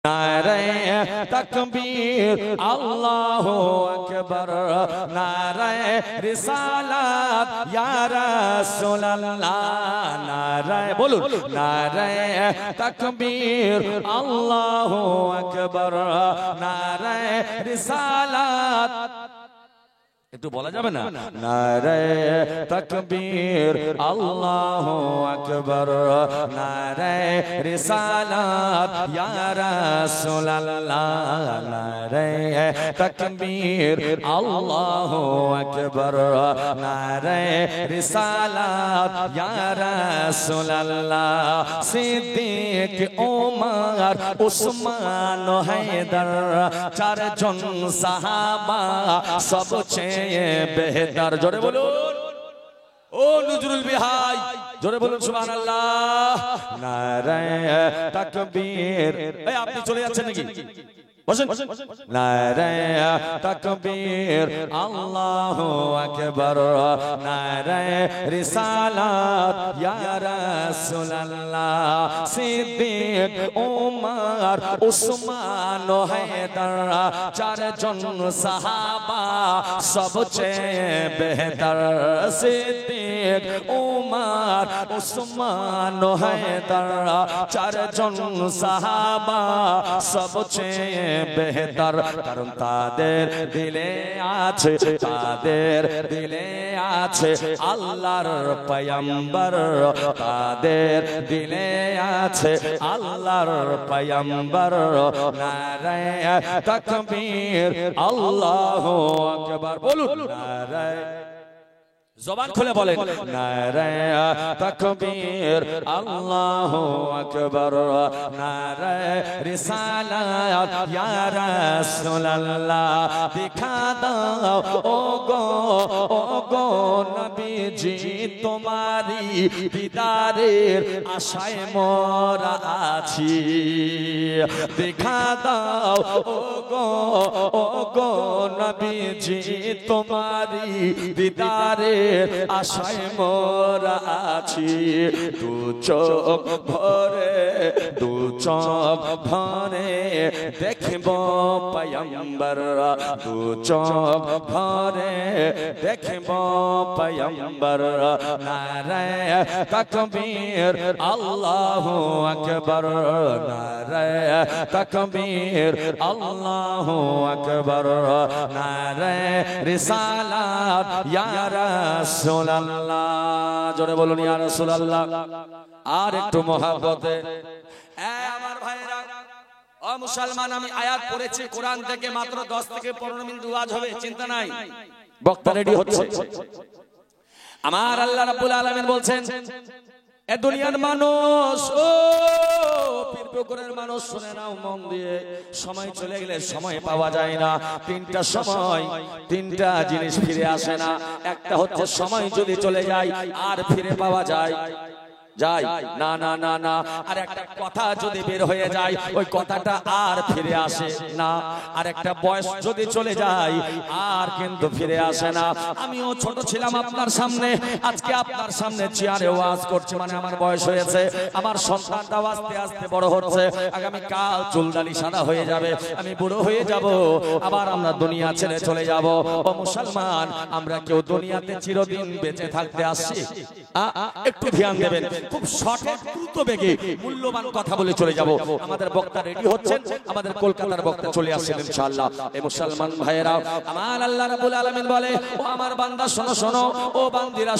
नारे तकबीर अल्लाहु अकबर नारे रिसालत या रसूल अल्लाह नारे बोलो नारे तकबीर अल्लाहु अकबर नारे रिसालत একটু বলা যাবে না নারে তাকবীর আল্লাহু আকবার নারে রিসালাত ইয়া রাসূলুল্লাহ নারে তাকবীর আল্লাহু আকবার নারে রিসালাত ইয়া রাসূলুল্লাহ সিদ্দিক ওমর উসমান হায়দার চারজন সাহাবা সবচেয়ে बेहतर जोरे बोलून ओ नजरुल बिहाई जोरे बोलून सुबहानाल्लाह नारे तकबीर ए আপনি চলে যাচ্ছেন নাকি বসেন নারে তাকবীর আল্লাহু আকবার নারে রিসালাত ইয়া রাসূলুল্লাহ সিদ্দিক ওমর উসমান হায়দার চারজন সাহাবা সবচেয়ে বেহতর সিদ্দিক ওমর উসমান হায়দার চারজন সাহাবা সবচেয়ে बेहतर कारण तादेर दिले आछे अल्लाहर पैगंबर तादेर दिले आछे अल्लाहर पैगंबर नारे तकबीर अल्लाहु अकबर बोलुन नारे জবান খুলে বলেন নারে তাকবীর আল্লাহু আকবার নারে রিসালাত ইয়া রাসূলুল্লাহ দিখা দাও ও গো নবীজি তোমারি দিদারের আশায় মোরা আছি দিখা দাও ও গো নবীজি তোমারি দিদারের আশায় মোরা আছি দু চোখ ভরে দেখব পয়গম্বর দু চোখ ভরে দেখব পয়গম্বর নারে তাকবীর আল্লাহু আকবার নারে তাকবীর আল্লাহু আকবার নারে রিসালাত ইয়া রাসূলুল্লাহ জোরে বলুন ইয়া রাসূলুল্লাহ আর একটু মহব্বতে আমার ভাইরা ও মুসলমান আমি আয়াত পড়েছি কোরআন থেকে মাত্র 10 থেকে 15 মিনিট ওয়াজ হবে চিন্তা নাই বক্তা রেডি হচ্ছে আমার আল্লাহ রাব্বুল আলামিন বলছেন এ দুনিয়ার মানুষ ও পীরপুকুরের মানুষ শুনে নাও মন দিয়ে সময় চলে গেলে সময় পাওয়া যায় না তিনটা জিনিস ফিরে আসে না একটা হচ্ছে সময় যদি চলে যায় আর ফিরে পাওয়া যায় না না না না আর একটা কথা যদি বের হয়ে যায় ওই কথাটা আর ফিরে আসে না আর একটা বয়স যদি চলে যায় আর কিন্তু ফিরে আসে না আমিও ছোট ছিলাম আপনার সামনে আজকে আপনার সামনে চেয়ারে ওয়াজ করছি মানে আমার বয়স হয়েছে আমার সন্তানটাও আস্তে আস্তে বড় হচ্ছে আগামী কাল চুলদাড়ি সাদা হয়ে যাবে আমি বুড়ো হয়ে যাব আবার আমরা দুনিয়া ছেড়ে চলে যাব ও মুসলমান আমরা কেউ দুনিয়াতে চিরদিন বেঁচে থাকতে আসছি একটু ধ্যান দেবেন খুব শর্টে দ্রুত বেগে মূল্যবান কথা বলে চলে যাব আমাদের বক্তা রেডি হচ্ছেন আমাদের কলকাতার বক্তা চলে আসছেন ইনশাআল্লাহ এই মুসলমান ভাইরা আমার আল্লাহ রাব্বুল আলামিন বলে ও আমার বান্দা শোনো শোনো ও বান্দিরা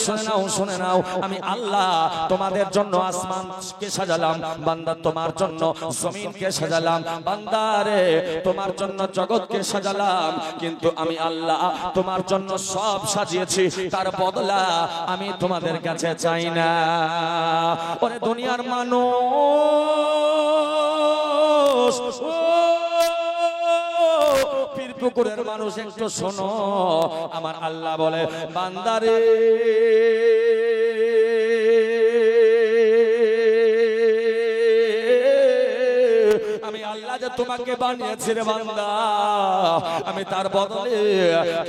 শুনে নাও আমি আল্লাহ তোমাদের জন্য আসমানকে সাজালাম বান্দা তোমার জন্য জমিনকে সাজালাম বান্দারে তোমার জন্য জগৎকে সাজালাম কিন্তু আমি আল্লাহ তোমার জন্য সব সাজিয়েছি তার বদলা আমি তোমাদের কাছে চাই না ওরে দুনিয়ার মানুষ পীরপুকুরের মানুষ একটু শোনো আমার আল্লাহ বলে বান্দারে আমি আল্লাহ যে তোমাকে বানিয়েছি রে বান্দা, আমি তার বদলে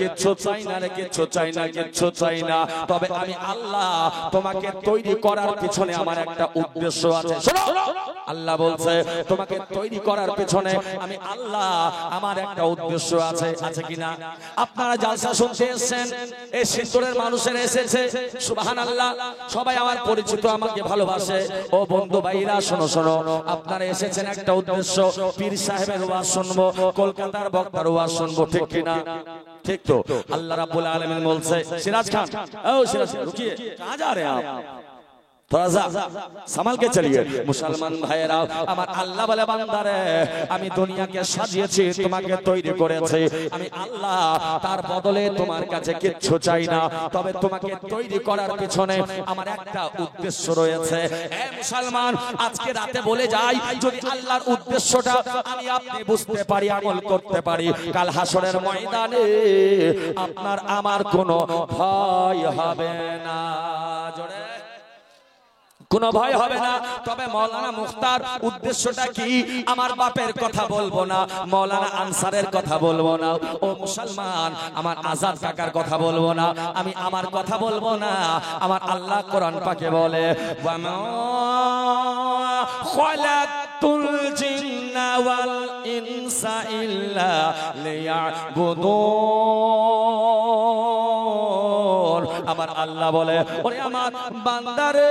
কিচ্ছু চাই না রে, কিচ্ছু চাই না, কিচ্ছু চাই না। তবে আমি আল্লাহ তোমাকে তৈরি করার পিছনে আমার একটা উদ্দেশ্য আছে। শোনো, আল্লাহ বলছে তোমাকে তৈরি করার পিছনে আমি আল্লাহ আমার একটা উদ্দেশ্য আছে। আছে কিনা? আপনারা জালসা শুনতে এসেছেন, এই সিন্দুরের মানুষের এসেছে, সুবহানাল্লাহ। সবাই আমার পরিচিত, আমাকে ভালোবাসে। ও বন্ধু ভাইরা, শোনো শোনো, আপনারা এসেছেন একটা উদ্দেশ্য, পীর সাহেবের ওয়াজ শুনবো, কলকাতার বক্তার ওয়াজ শুনবো, ঠিক কিনা? ঠিক তো? আল্লাহ রাব্বুল আলামিন বলছে, সিরাজ খান, ও সিরাজ রুকিয়ে, कहां जा रहे हैं आप? थोड़ा सा संभल के चलिए। मुसलमान भाइरा, আমার আল্লাহ বলে বান্দারে, আমি দুনিয়াকে সাজিয়েছি, তোমাকে তৈরি করেছি আমি আল্লাহ, তার বদলে তোমার কাছে কিচ্ছু চাই না। তবে তোমাকে তৈরি করার পিছনে আমার একটা উদ্দেশ্য রয়েছে। এ মুসলমান, আজকে রাতে বলে যাই, যদি আল্লাহর উদ্দেশ্যটা আমি আপনি বুঝতে পারি, আমল করতে পারি, কাল হাসরের ময়দানে আপনার আমার কোনো ভয় হবে না। জোরে কোনো ভয় হবে না। তবে মৌলানা মুখতার উদ্দেশ্যটা কি? আমার বাপের কথা বলবো না, মৌলানা আনসারের কথা বলবো না, ও মুসলমান আমার আজাদ কাকার কথা বলবো না, আমি আমার কথা বলবো না। আমার আল্লাহ কোরআন পাকে বলে, ওয়ামা খালাকতুল জিন্না ওয়াল ইনসা ইল্লা লিয়াবুদুন। আমার আল্লাহ বলে, ওরে আমার বান্দারে,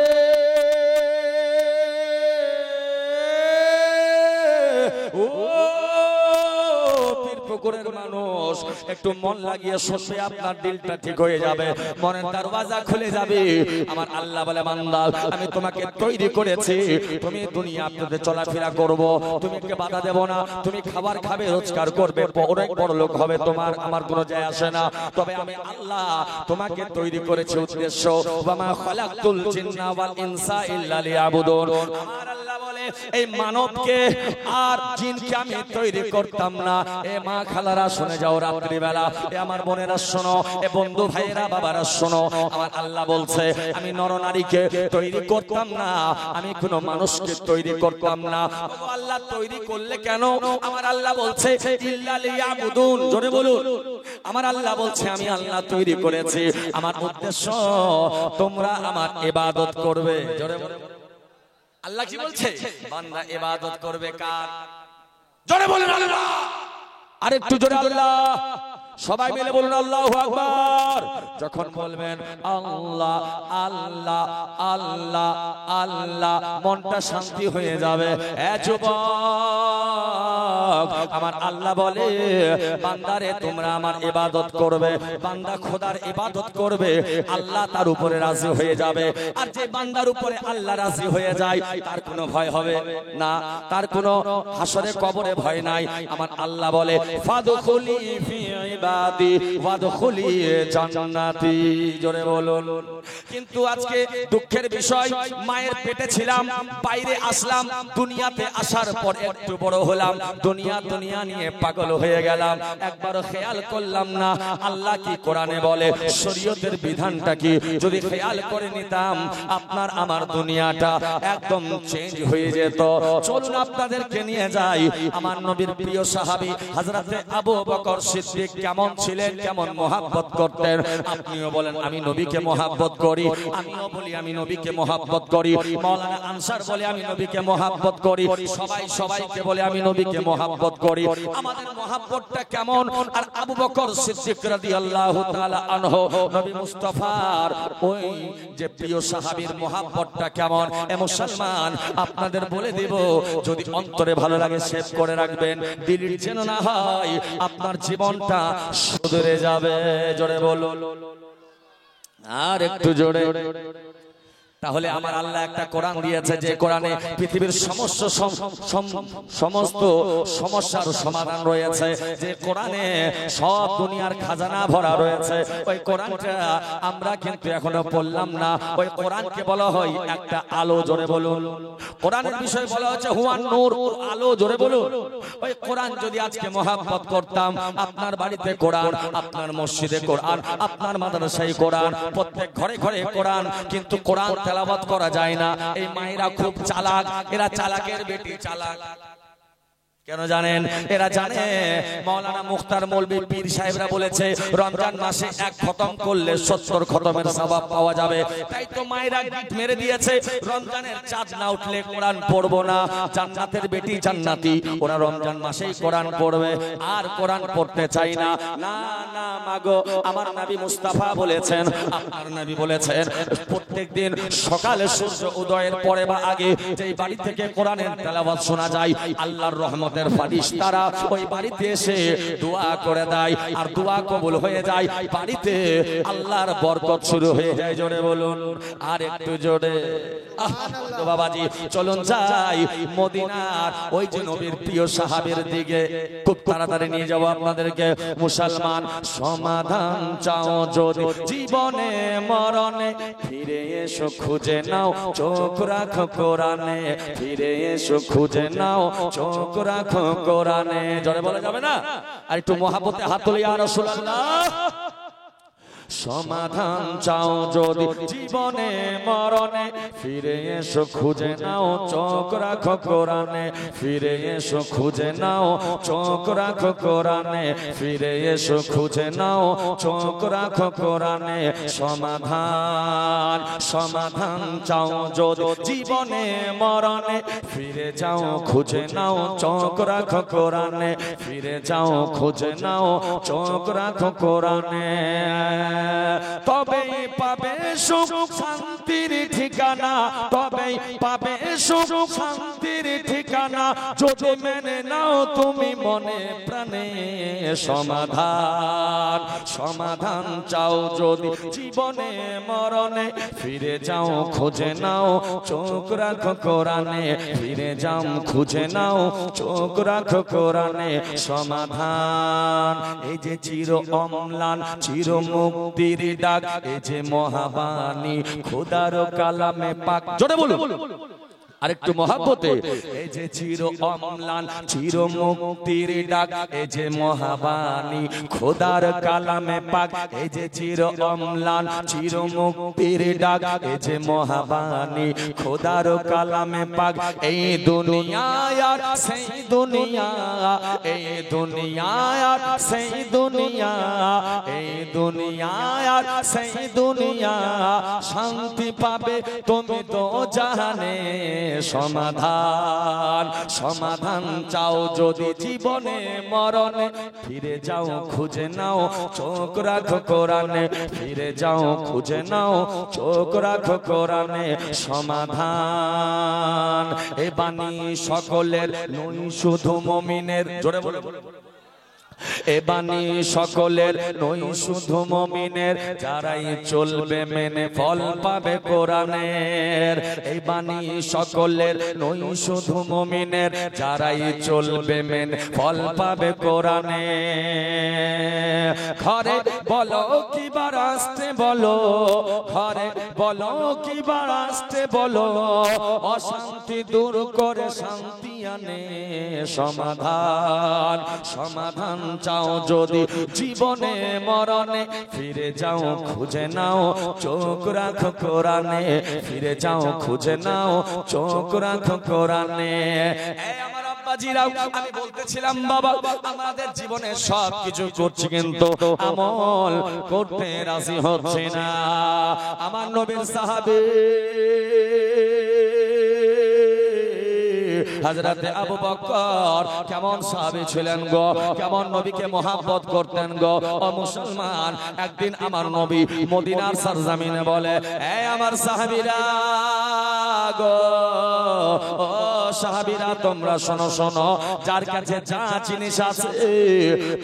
পুকুরের মানুষ, একটু মন লাগিয়ে শুনবে, আপনার দিলটা ঠিক হয়ে যাবে, মনের দরওয়াজা খুলে যাবে। আমার আল্লাহ বলে, বান্দা আমি তোমাকে তৈরি করেছি, তুমি দুনিয়াতে চলাফেরা করবো, তুমি কে বাধা দেব না, তুমি খাবার খাবে, রোজগার করবে, অনেক বড় লোক হবে, তোমার আমার কোনো যায় আসে না। তবে আমি আল্লাহ তোমাকে তৈরি করেছি উদ্দেশ্য, ওয়ামা খালাকতুল জিন্না ওয়াল ইনসা ইল্লা লিয়াবুদুন। আমার আল্লাহ বলে, এই মানবকে আর জিনকে আমি তৈরি করতাম না। এ মা খালারা শুনে যাও, রাত্রি বেলা এ আমার বোনেরা শোনো, এ বন্ধু ভাইরা বাবারা শোনো, আমার আল্লাহ বলছে আমি নরনারীকে তৈরি করতাম না, আমি কোনো মানুষকে তৈরি করতাম না। আল্লাহ তৈরি করলে কেন? আমার আল্লাহ বলছে ইল্লা লিয়াবুদুন। জোরে বলুন, আমার আল্লাহ বলছে আমি আল্লাহ তৈরি করেছি, আমার উদ্দেশ্য তোমরা আমার ইবাদত করবে। জোরে বলুন, আল্লাহ কি বলছে? বান্দা ইবাদত করবে কার? জোরে বলুন আল্লাহ। আরেকটু জোরে আল্লাহ, সবাই মিলে বলুন আল্লাহু আকবার। যখন বলবেন আল্লাহ আল্লাহ আল্লাহ আল্লাহ, মনটা শান্তি হয়ে যাবে। এ যুবক, আমার আল্লাহ বলে, বান্দারে তোমরা আমার ইবাদত করবে, বান্দা খোদার ইবাদত করবে, আল্লাহ তার উপরে রাজি হয়ে যাবে। আর যে বান্দার উপরে আল্লাহ রাজি হয়ে যায়, তার কোনো ভয় হবে না, তার কোনো হাসরে কবরে ভয় নাই। আমার আল্লাহ বলে, ফাদখুলি ফি ইবাদি ওয়াদখুলি জান্নাতি। জোরে বলুন। কিন্তু আজকে দুঃখের বিষয়, মায়ের পেটে ছিলাম, বাইরে আসলাম, দুনিয়াতে আসার পর একটু বড় হলাম, দুনিয়া দুনিয়া নিয়ে পাগল হয়ে গেলাম, একবারও খেয়াল করলাম না আল্লাহ কি কোরআনে বলে, শরীয়তের বিধানটা কি। যদি খেয়াল করে নিতাম, আপনার আমার দুনিয়াটা একদম চেঞ্জ হয়ে যেত। চলুন আপনাদেরকে নিয়ে যাই, আমার নবীর প্রিয় সাহাবী হযরতে আবু বকর সিদ্দিক কেমন ছিলেন, কেমন মহব্বত করতেন। আপনিও বলেন আমি নবীকে মহব্বত করি, আমিও বলি আমি নবীকে মহব্বত করি, মাওলানা আনসার বলে আমি নবীকে মহব্বত করি, সবাই সবাইকে বলে আমি নবীকে মহব্বত করি। আমাদের মহব্বতটা কেমন? আর আবু বকর সিদ্দিক রাদিয়াল্লাহু তাআলা আনহু, নবী মুস্তাফার ওই যে প্রিয় সাহাবীর মহব্বতটা কেমন, এ মুসলমান আপনাদের বলে দেব, যদি অন্তরে ভালো লাগে সেভ করে রাখবেন, ডিলিট যেন না হয়, আপনার জীবনটা সুধরে যাবে। জোরে বলুন, আর একটু জোরে। তাহলে আমার আল্লাহ একটা কোরআন দিয়েছে, যে কোরআনে পৃথিবীর সমস্ত সমস্যার সমাধান রয়েছে, যে কোরআনে সব দুনিয়ার খাজানা ভরা রয়েছে। ওই কোরআনটা আমরা কিন্তু এখনো পড়লাম না। ওই কোরআনকে বলা হয় একটা আলো। জোরে বলুন। কোরআনের বিষয় বলা হচ্ছে হুয়ান নূর, আলো। জোরে বলুন। ওই কোরআন যদি আজকে মহব্বত করতাম, আপনার বাড়িতে কোরআন, আপনার মসজিদে কোরআন, আপনার মাদ্রাসায় কোরআন, প্রত্যেক ঘরে ঘরে কোরআন, কিন্তু কোরআন তেলাওয়াত করা যায় না। এই মায়েরা খুব চালাক, এরা চালাকের বেটি চালাক। কেন জানেন? এরা জানে মাওলানা মুখতার মৌলভী পীর সাহেবরা বলেছে রমজান মাসে এক খতম করলে 70 খতমের সওয়াব পাওয়া যাবে। তাই তো মায়েরা গিট মেরে দিয়েছে, রমজানের চাঁদ না উঠলে কোরআন পড়বো না। জান্নাতের বেটি জান্নাতি, ওরা রমজান মাসেই কোরআন পড়বে, আর কোরআন পড়তে চাই না। না না মাগো, আমার নবী মুস্তাফা বলেছেন, আপনার নবী বলেছেন প্রত্যেকদিন সকালে সূর্য উদয়ের পরে বা আগে যেই বাড়ি থেকে কোরআনের তেলাওয়াত শোনা যায়, আল্লাহর রহমত ফারিস্তারা ওই বাড়িতে এসে দোয়া করে দেয়, আর দোয়া কবুল হয়ে যায়, বাড়িতে আল্লাহর বরকত শুরু হয়ে যায়। জোরে বলুন, আর একটু জোরে। বাবাজি চলুন যাই মদিনার ওই যে নবীর প্রিয় সাহাবীর দিকে, খুব তাড়াতাড়ি নিয়ে যাব আপনাদেরকে। মুসলমান সমাধান চাও যদি জীবনে মরণে, ফিরে এসো খুঁজে নাও চোখ রাখো কোরআনে, ফিরে এসো খুঁজে নাও চোখ রাখো কোরআনে। জোরে বলা যাবে না? আর একটু মহাব্বতে হাত তুলি, ইয়া রাসূলুল্লাহ। সমাধান চাও যদি জীবনে মরণে, ফিরে এসো খুঁজে নাও চোখ রাখো কোরআনে, ফিরে এসো খুঁজে নাও চোখ রাখো কোরআনে, ফিরে এসো খুঁজে নাও চোখ রাখো কোরআনে। সমাধান সমাধান চাও যদি জীবনে মরণে, ফিরে যাও খুঁজে নাও চোখ রাখো কোরআনে, ফিরে যাও খুঁজে নাও চোখ রাখো কোরআনে। তবেই পাবে সুখ শান্তির ঠিকানা, তবেই পাবে সুখ শান্তির ঠিকানা, যদি মেনে নাও তুমি মনে প্রাণে। সমাধান সমাধান চাও যদি জীবনে মরণে, ফিরে যাও খুঁজে নাও চোখ রাখো কোরআনে, ফিরে যাও খুঁজে নাও চোখ রাখো কোরআনে। সমাধান এই যে চির অম্লান চির মুক্তির ডাক, এই যে মহাবাণী খোদার কালামে পাক। জোরে বলুন আরেকটু মহাব্বতে। এই যে চির অম্লান চির মুক্তির ডাক, এই যে মহাবাণী খোদার কালামে পাক, এই যে চির অম্লান চির মুক্তির ডাক, এই যে মহাবাণী খোদার কালামে পাক। এই দুনিয়া আর সেই দুনিয়া, এই দুনিয়া আর সেই দুনিয়া, এই দুনিয়া আর সেই দুনিয়া, শান্তি পাবে তুমি তো জাহানে। সমাধান সমাধান চাও যদি জীবনে মরণে, ফিরে যাও খুঁজে নাও চোখ রাখো কোরআনে, ফিরে যাও খুঁজে নাও চোখ রাখো কোরআনে। সমাধান এ বাণী সকলের নই শুধু মুমিনের। জোরে বলো, এ বাণী সকলের নই শুধু মুমিনের, যারাই চলবে মেনে ফল পাবে কোরআনের। এই বাণী সকলের নই শুধু মুমিনের, যারাই চলবে মেনে ফল পাবে কোরআনের। ঘরে বলো কিবার আসতে বলো, ঘরে বলো কিবার আসতে বলো, অশান্তি দূর করে শান্তি আনে। সমাধান সমাধান চাও যদি জীবনে মরণে, ফিরে যাও খুঁজে নাও চোখ রাখো কোরআনে, ফিরে যাও খুঁজে নাও চোখ রাখো কোরআনে। আমার আব্বাজিরাও, আমি বলতেছিলাম বাবা, আমাদের জীবনে সব কিছু করছি কিন্তু আমল করতে রাজি হচ্ছে না। আমার নবীর সাহাবী হযরতে আবু বকর কেমন সাহাবী ছিলেন গো, কেমন নবীকে মহব্বত করতেন গো। ও মুসলমান, একদিন আমার নবী মদিনার সরজমিনে বলে, এ আমার সাহাবীরা গো, ও সাহাবীরা তোমরা শোনো শোনো, যার কাছে যা জিনিস আছে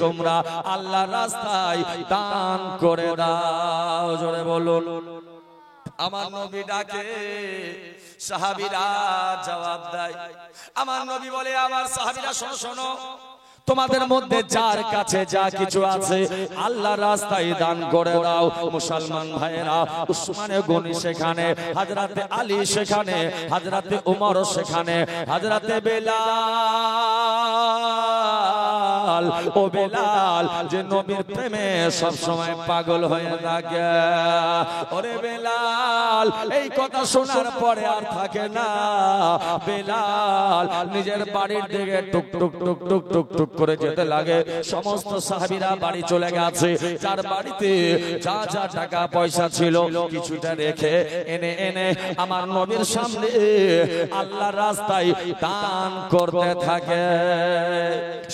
তোমরা আল্লাহর রাস্তায় দান করে দাও। জোরে বলুন। আমার নবী ডাকে, সাহাবীরা জবাব দেয়। আমার নবী বলে, আমার সাহাবীরা শোনো শোনো, তোমাদের মধ্যে যার কাছে যা কিছু আছে আল্লাহর রাস্তায় দান করে দাও। মুসলমান ভাইয়েরা, উসমানে গনি সেখানে, হযরতে আলী সেখানে, হযরতে উমর সেখানে, হযরতে বেলাল বেলাল, ও বেলাল, যে নবীর প্রেমে সব সময় পাগল হয়ে থাকে। ওরে বেলাল, এই কথা শোনার পরে আর থাকে না। বেলাল নিজের বাড়ির দিকে টুক টুক টুক টুক টুক টুক করে যেতে লাগে। সমস্ত সাহাবীরা বাড়ি চলে গেছে। যার বাড়িতে যা যা টাকা পয়সা ছিল কিছুটা রেখে এনে এনে আমার নবীর সামনে আল্লাহর রাস্তায় দান করতে থাকে।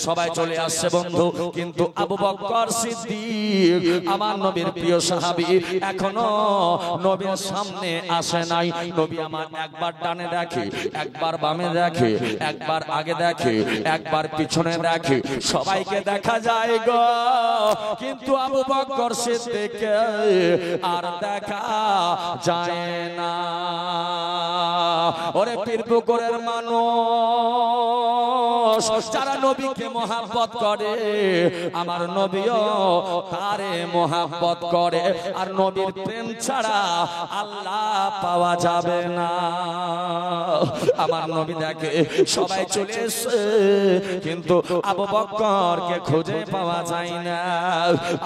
সবাই চলে আসছে বন্ধু, কিন্তু আবু বকর সিদ্দিক আমার নবীর প্রিয় সাহাবী এখনো নবীর সামনে আসে নাই। নবী আমার একবার ডানে দেখে, একবার বামে দেখে, একবার আগে দেখে, একবার পিছনে দেখে, সবাইকে দেখা যায় গো, কিন্তু আবু বকর সিদ্দিক আর দেখা যায় না। ওরে পীরপুকুরের মানুষ যারা নবীকে মহব্বত করে, আমার নবীও তারে মহব্বত করে। আর নবীর প্রেম ছাড়া আল্লাহ পাওয়া যাবে না। আমার নবী দেখে সবাই চলে এসে, কিন্তু আবু বকরকে খুঁজে পাওয়া যায় না।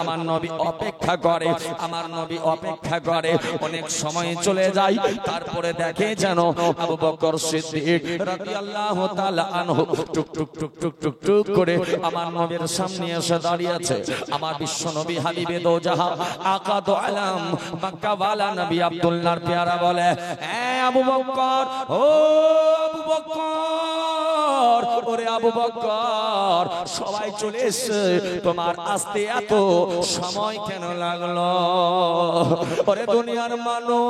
আমার নবী অপেক্ষা করে, আমার নবী অপেক্ষা করে, অনেক সময় চলে যায়। তারপরে দেখে যেন আবু বকর সিদ্দিক রাদিয়াল্লাহু তাআলা আনহু টুক টুক টুক টুক টুক টুক করে আমার নবীর সামনে এসে দাঁড়িয়ে আছে। আমার বিশ্ব নবী হাবিবে দো জাহান আকা দো আলম মক্কা ওয়ালা নবী আব্দুল্লাহর পেয়ারা বলে, এ আবু বকর, ও আবু বকর, ওরে আবু বকর, সবাই চলে এসে, তোমার আসতে এত সময় কেন লাগলো? ওরে দুনিয়ার মানুষ,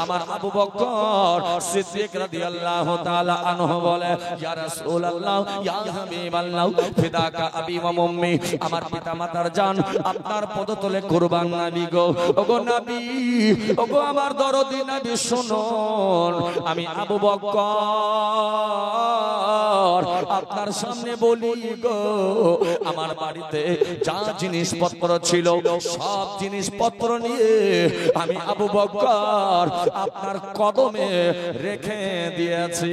আমার আবু বকর সিদ্দিক রাদিয়াল্লাহু তাআলা আনহু বলে, ইয়া রাসূলুল্লাহ, ইয়া হাবিবাল্লাহ, ফিদাকা আবি ওয়া উম্মি, আমার পিতামাতার জান আপনার পদতলে কুরবান নবী গো। ওগো নবী, ওগো আমার দরদি নবী, শুনুন, আমি আবু বকর আপনার সামনে বলি গো, আমার বাড়িতে যা জিনিসপত্র ছিল সব জিনিসপত্র নিয়ে আমি আবু বকর আপনার কদমে রেখে দিয়েছি।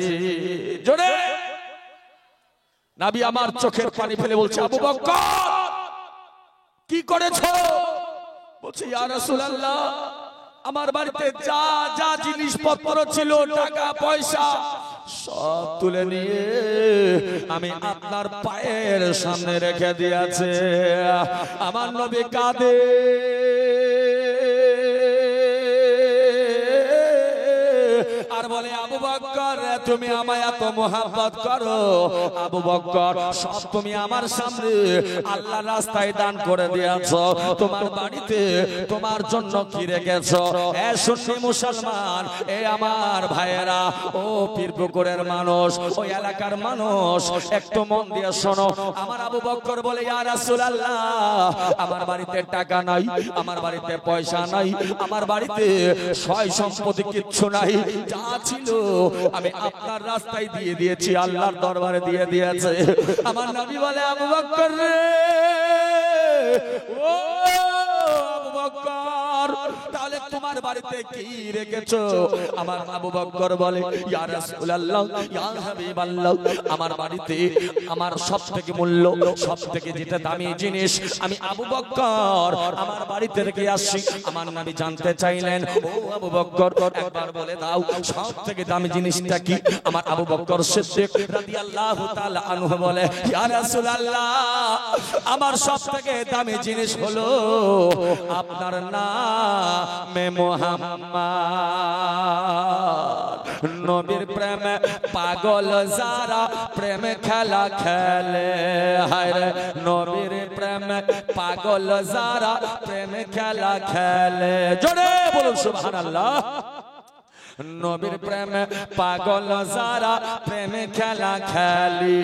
জোরে নবী আমার চোখের পানি ফেলে বলছে, আবু বকর কি করেছো? বলছে, ইয়া রাসূলুল্লাহ, আমার বাড়িতে যা যা জিনিসপত্র ছিল, টাকা পয়সা সব তুলে নিয়ে আমি আপনার পায়ের সামনে রেখে দিয়েছে। আমার নবী কাঁদে, আর বলে, আবু বকর তুমি আমায় এত মহব্বত করো, আবু বকর সব তুমি আমার সামনে আল্লাহর রাস্তায় দান করে দিয়েছো, তোমার বাড়িতে তোমার জন্য কি রেখেছো? এ সুন্নি মুসলমান, এ আমার ভাইয়েরা, ও পীরপুকুরের মানুষ, ওই এলাকার মানুষ, একটু মন দিয়ে শোনো। আমার আবু বকর বলে, ইয়া রাসূলুল্লাহ, আমার বাড়িতে টাকা নাই, আমার বাড়িতে পয়সা নাই, আমার বাড়িতে সয় সম্পত্তি কিচ্ছু নাই, যা ছিল আমি আপনার রাস্তায় দিয়ে দিয়েছি, আল্লাহর দরবারে দিয়ে দিয়েছে। আমার নবী বলে, আবু বকর রে, ও আবু বকর, তাহলে তোমার বাড়িতে কি রেখেছো? আমার আবু বকর বলে, ইয়া রাসূলুল্লাহ, ইয়া হাবিবাল্লাহ, আমার বাড়িতে আমার সবথেকে মূল্য, সবথেকে যেটা দামি জিনিস আমি আবু বকর আমার বাড়িতে রেখে আসছি। আমার নবী জানতে চাইলেন, ও আবু বকর, একবার বলে দাও সবথেকে দামি জিনিসটা কি? আমার আবু বকর সিদ্দিক রাদিয়াল্লাহু তাআলা আনহু বলে, ইয়া রাসূলুল্লাহ, আমার সবথেকে দামি জিনিস হলো আপনার নামে মুহাম্মদ। নবীর প্রেমে পাগল যারা প্রেম খেলা খেলে, হায় রে, নবীর প্রেমে পাগল যারা প্রেম খেলা খেলে। জোরে বলুন সুবহানাল্লাহ। নবীর প্রেমে পাগল যারা প্রেম খেলা খেলি,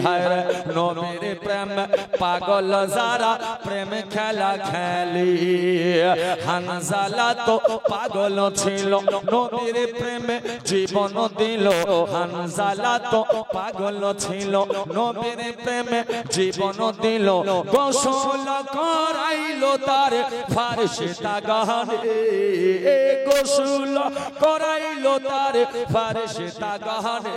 হায় রে, নবীর প্রেমে পাগল যারা প্রেম খেলা খেলি। হানজালা তো পাগল ছিল, নবীর প্রেমে জীবন দিল। হানজালা তো পাগল ছিল, নবীর প্রেমে জীবন দিল। গোসল করাইলো তার ফারশতা গানে, গোসল করাই তার ফারশতা গানে।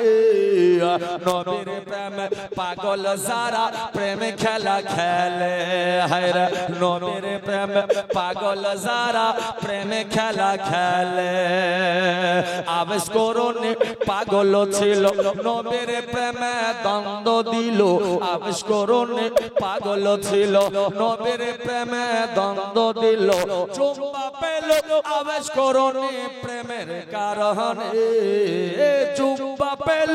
নবীর প্রেম পাগল যারা প্রেম খেলা খেলে হায়রে নবীর প্রেম পাগল যারা প্রেম খেলা খেলে আবেশ করুন পাগল ছিল নবীর প্রেমে দ্বন্দ্ব দিল আবেশ করুন পাগল ছিল নবীর প্রেমে দ্বন্দ্ব দিল চুম্বা পেল আবেশ করুন প্রেমের কারণে চুম্বা পেল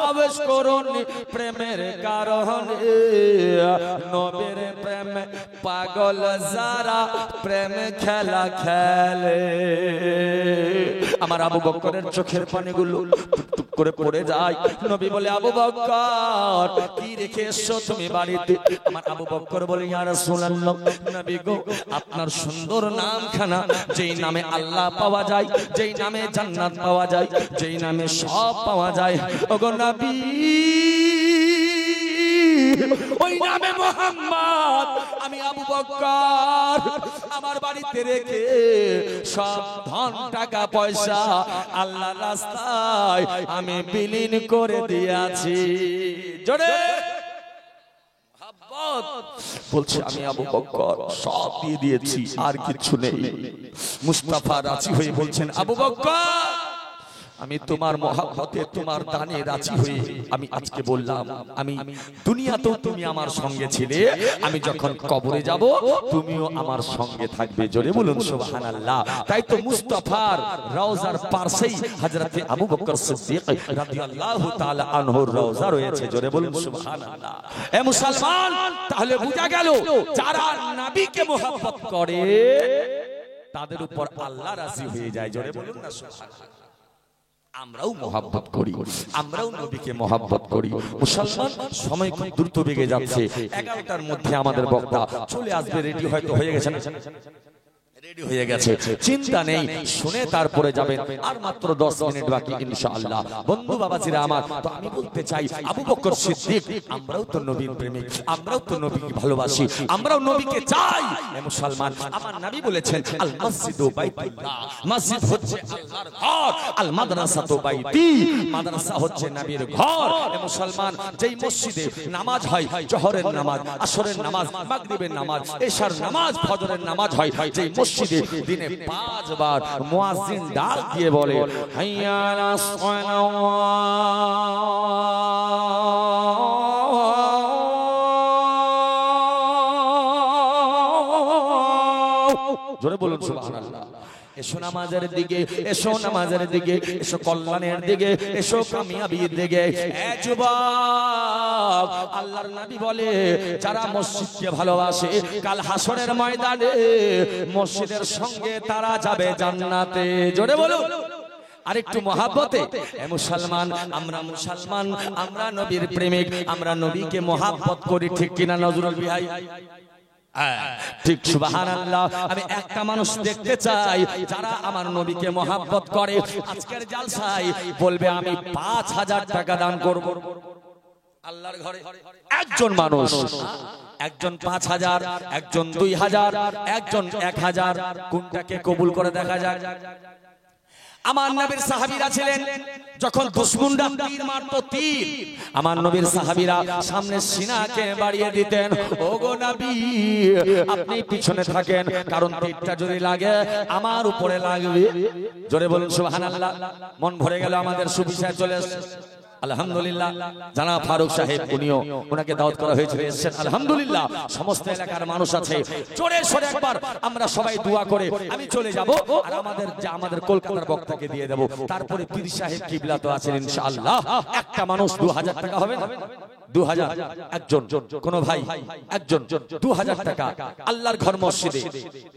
আবেশ করুন প্রেমের কারণে নবীর প্রেমে পাগল যারা প্রেম খেলা খেলে আমার আবু বকরের চোখের পানিগুলো টুক করে পড়ে যায় নবী বলে আবু বকর কি রেখে এসছো তুমি বাড়িতে আমার আবু বকর বলে ইয়া রাসূলুল্লাহ নবী গো আপনার সুন্দর নামখানা যেই নামে আল্লাহ পাওয়া যায় যেই নামে জান্নাত পাওয়া যায় যেই নামে সব পাওয়া যায় ওগো নবী ওই নামে মুহাম্মদ আমি আবু বকর আমার বাড়িতে রেখে সব ধন টাকা পয়সা আল্লাহর রাস্তায় আমি বিলীন করে দিয়েছি জোরে বলছে আমি আবু বকর সব দিয়ে দিয়েছি আর কিছু নেই মুস্তাফা রাজি হয়ে বলছেন আবু বকর আমি তোমার মহব্বতে তোমার দানে রাজি হয়ে আমি আজকে বললাম আমি দুনিয়াতেও তুমি আমার সঙ্গে ছিলে আমি যখন কবরে যাব তুমিও আমার সঙ্গে থাকবে জোরে বলুন সুবহানাল্লাহ তাই তো মুস্তাফার রওজার পাশেই হযরতে আবু বকর সিদ্দিক রাদিয়াল্লাহু তাআলা আনহুর রওজা রয়েছে জোরে বলুন সুবহানাল্লাহ এ মুসলমান তাহলে বুঝা গেল যারা নবীকে মহব্বত করে তাদের উপর আল্লাহ রাজি হয়ে যায় জোরে বলুন না সুবহানাল্লাহ আমরাও মহব্বত করি আমরাও নবীকে মহব্বত করি মুসলমান সময় খুব দ্রুত বেগে যাচ্ছে 11টার মধ্যে আমাদের বক্তা চলে আসবে রেডি হয়তো হয়ে গেছে রেডি হয়ে গেছে চিন্তা নেই শুনে তারপরে যাবেন আর মাত্র 10 মিনিট বাকি ইনশাআল্লাহ বন্ধু বাবাজিরা আমার তো আমি বলতে চাই আবু বকর সিদ্দিক আমরাও তো নবীর প্রেমিক আমরাও তো নবীকে ভালোবাসি আমরাও নবীকে চাই এ মুসলমান আমার নবী বলেছেন আল মসজিদু বাইতুল্লাহ মসজিদ হচ্ছে আল্লাহর ঘর আল মাদ্রাসাতু বাইতি মাদ্রাসা হচ্ছে নবীর ঘর এ মুসলমান যেই মসজিদে নামাজ হয় জোহরের নামাজ আসরের নামাজ মাগরিবের নামাজ এশার নামাজ ফজরের নামাজ হয় যেই মসজিদে দিনে 5 বার মুয়াজ্জিন ডাক দিয়ে বলে হাইয়া আলাস সালাওয়াত জোরে বলুন সুবহানাল্লাহ এসো নামাজের দিকে এসো নামাজের দিকে এসো কল্যাণের দিকে এসো কামিয়াবির দিকে এ যুবক আল্লাহর নবী বলে যারা মসজিদকে ভালোবাসে কাল হাসরের ময়দানে মসজিদের সঙ্গে তারা যাবে জান্নাতে জোরে বলুন আরেকটু মহব্বতে এ মুসলমান আমরা নবীর প্রেমিক আমরা নবীকে মহব্বত করি ঠিক কিনা নজরুল ভাই ঠিক সুবহানাল্লাহ আমি একটা মানুষ দেখতে চাই যারা আমার নবীকে মহব্বত করে আজকের জালসায় বলবে আমি 5000 টাকা দান করব আল্লাহর ঘরে একজন মানুষ একজন 5000 একজন 2000 একজন 1000 কোনটাকে কবুল করে দেখা যায় আমার নবীর সাহাবীরা ছিলেন যখন দুশমনরা তীর মারতো তীর আমার নবীর সাহাবীরা সামনে সিনাকে বাড়িয়ে দিতেন ওগো নবী আপনি পিছনে থাকেন কারণ তীরটা যদি লাগে আমার উপরে লাগবে জোরে বলুন সুবহানাল্লাহ মন ভরে গেল আমাদের সুবিচার চলে আসছে আলহামদুলিল্লাহ জানাব ফারুক সাহেব উনিও ওনাকে দাওয়াত করা হয়েছিল এসেছেন আলহামদুলিল্লাহ সমস্ত এলাকার মানুষ আছে জোরে সোরে একবার আমরা সবাই দোয়া করে আমি চলে যাব আর আমাদের কলকাতার বক্তাকে দিয়ে দেব তারপরে পীর সাহেব কিবলা তো আছেন ইনশাআল্লাহ একটা মানুষ 2000 টাকা হবে না 2000 একজন কোন ভাই একজন 2000 টাকা আল্লাহর ঘর মসজিদে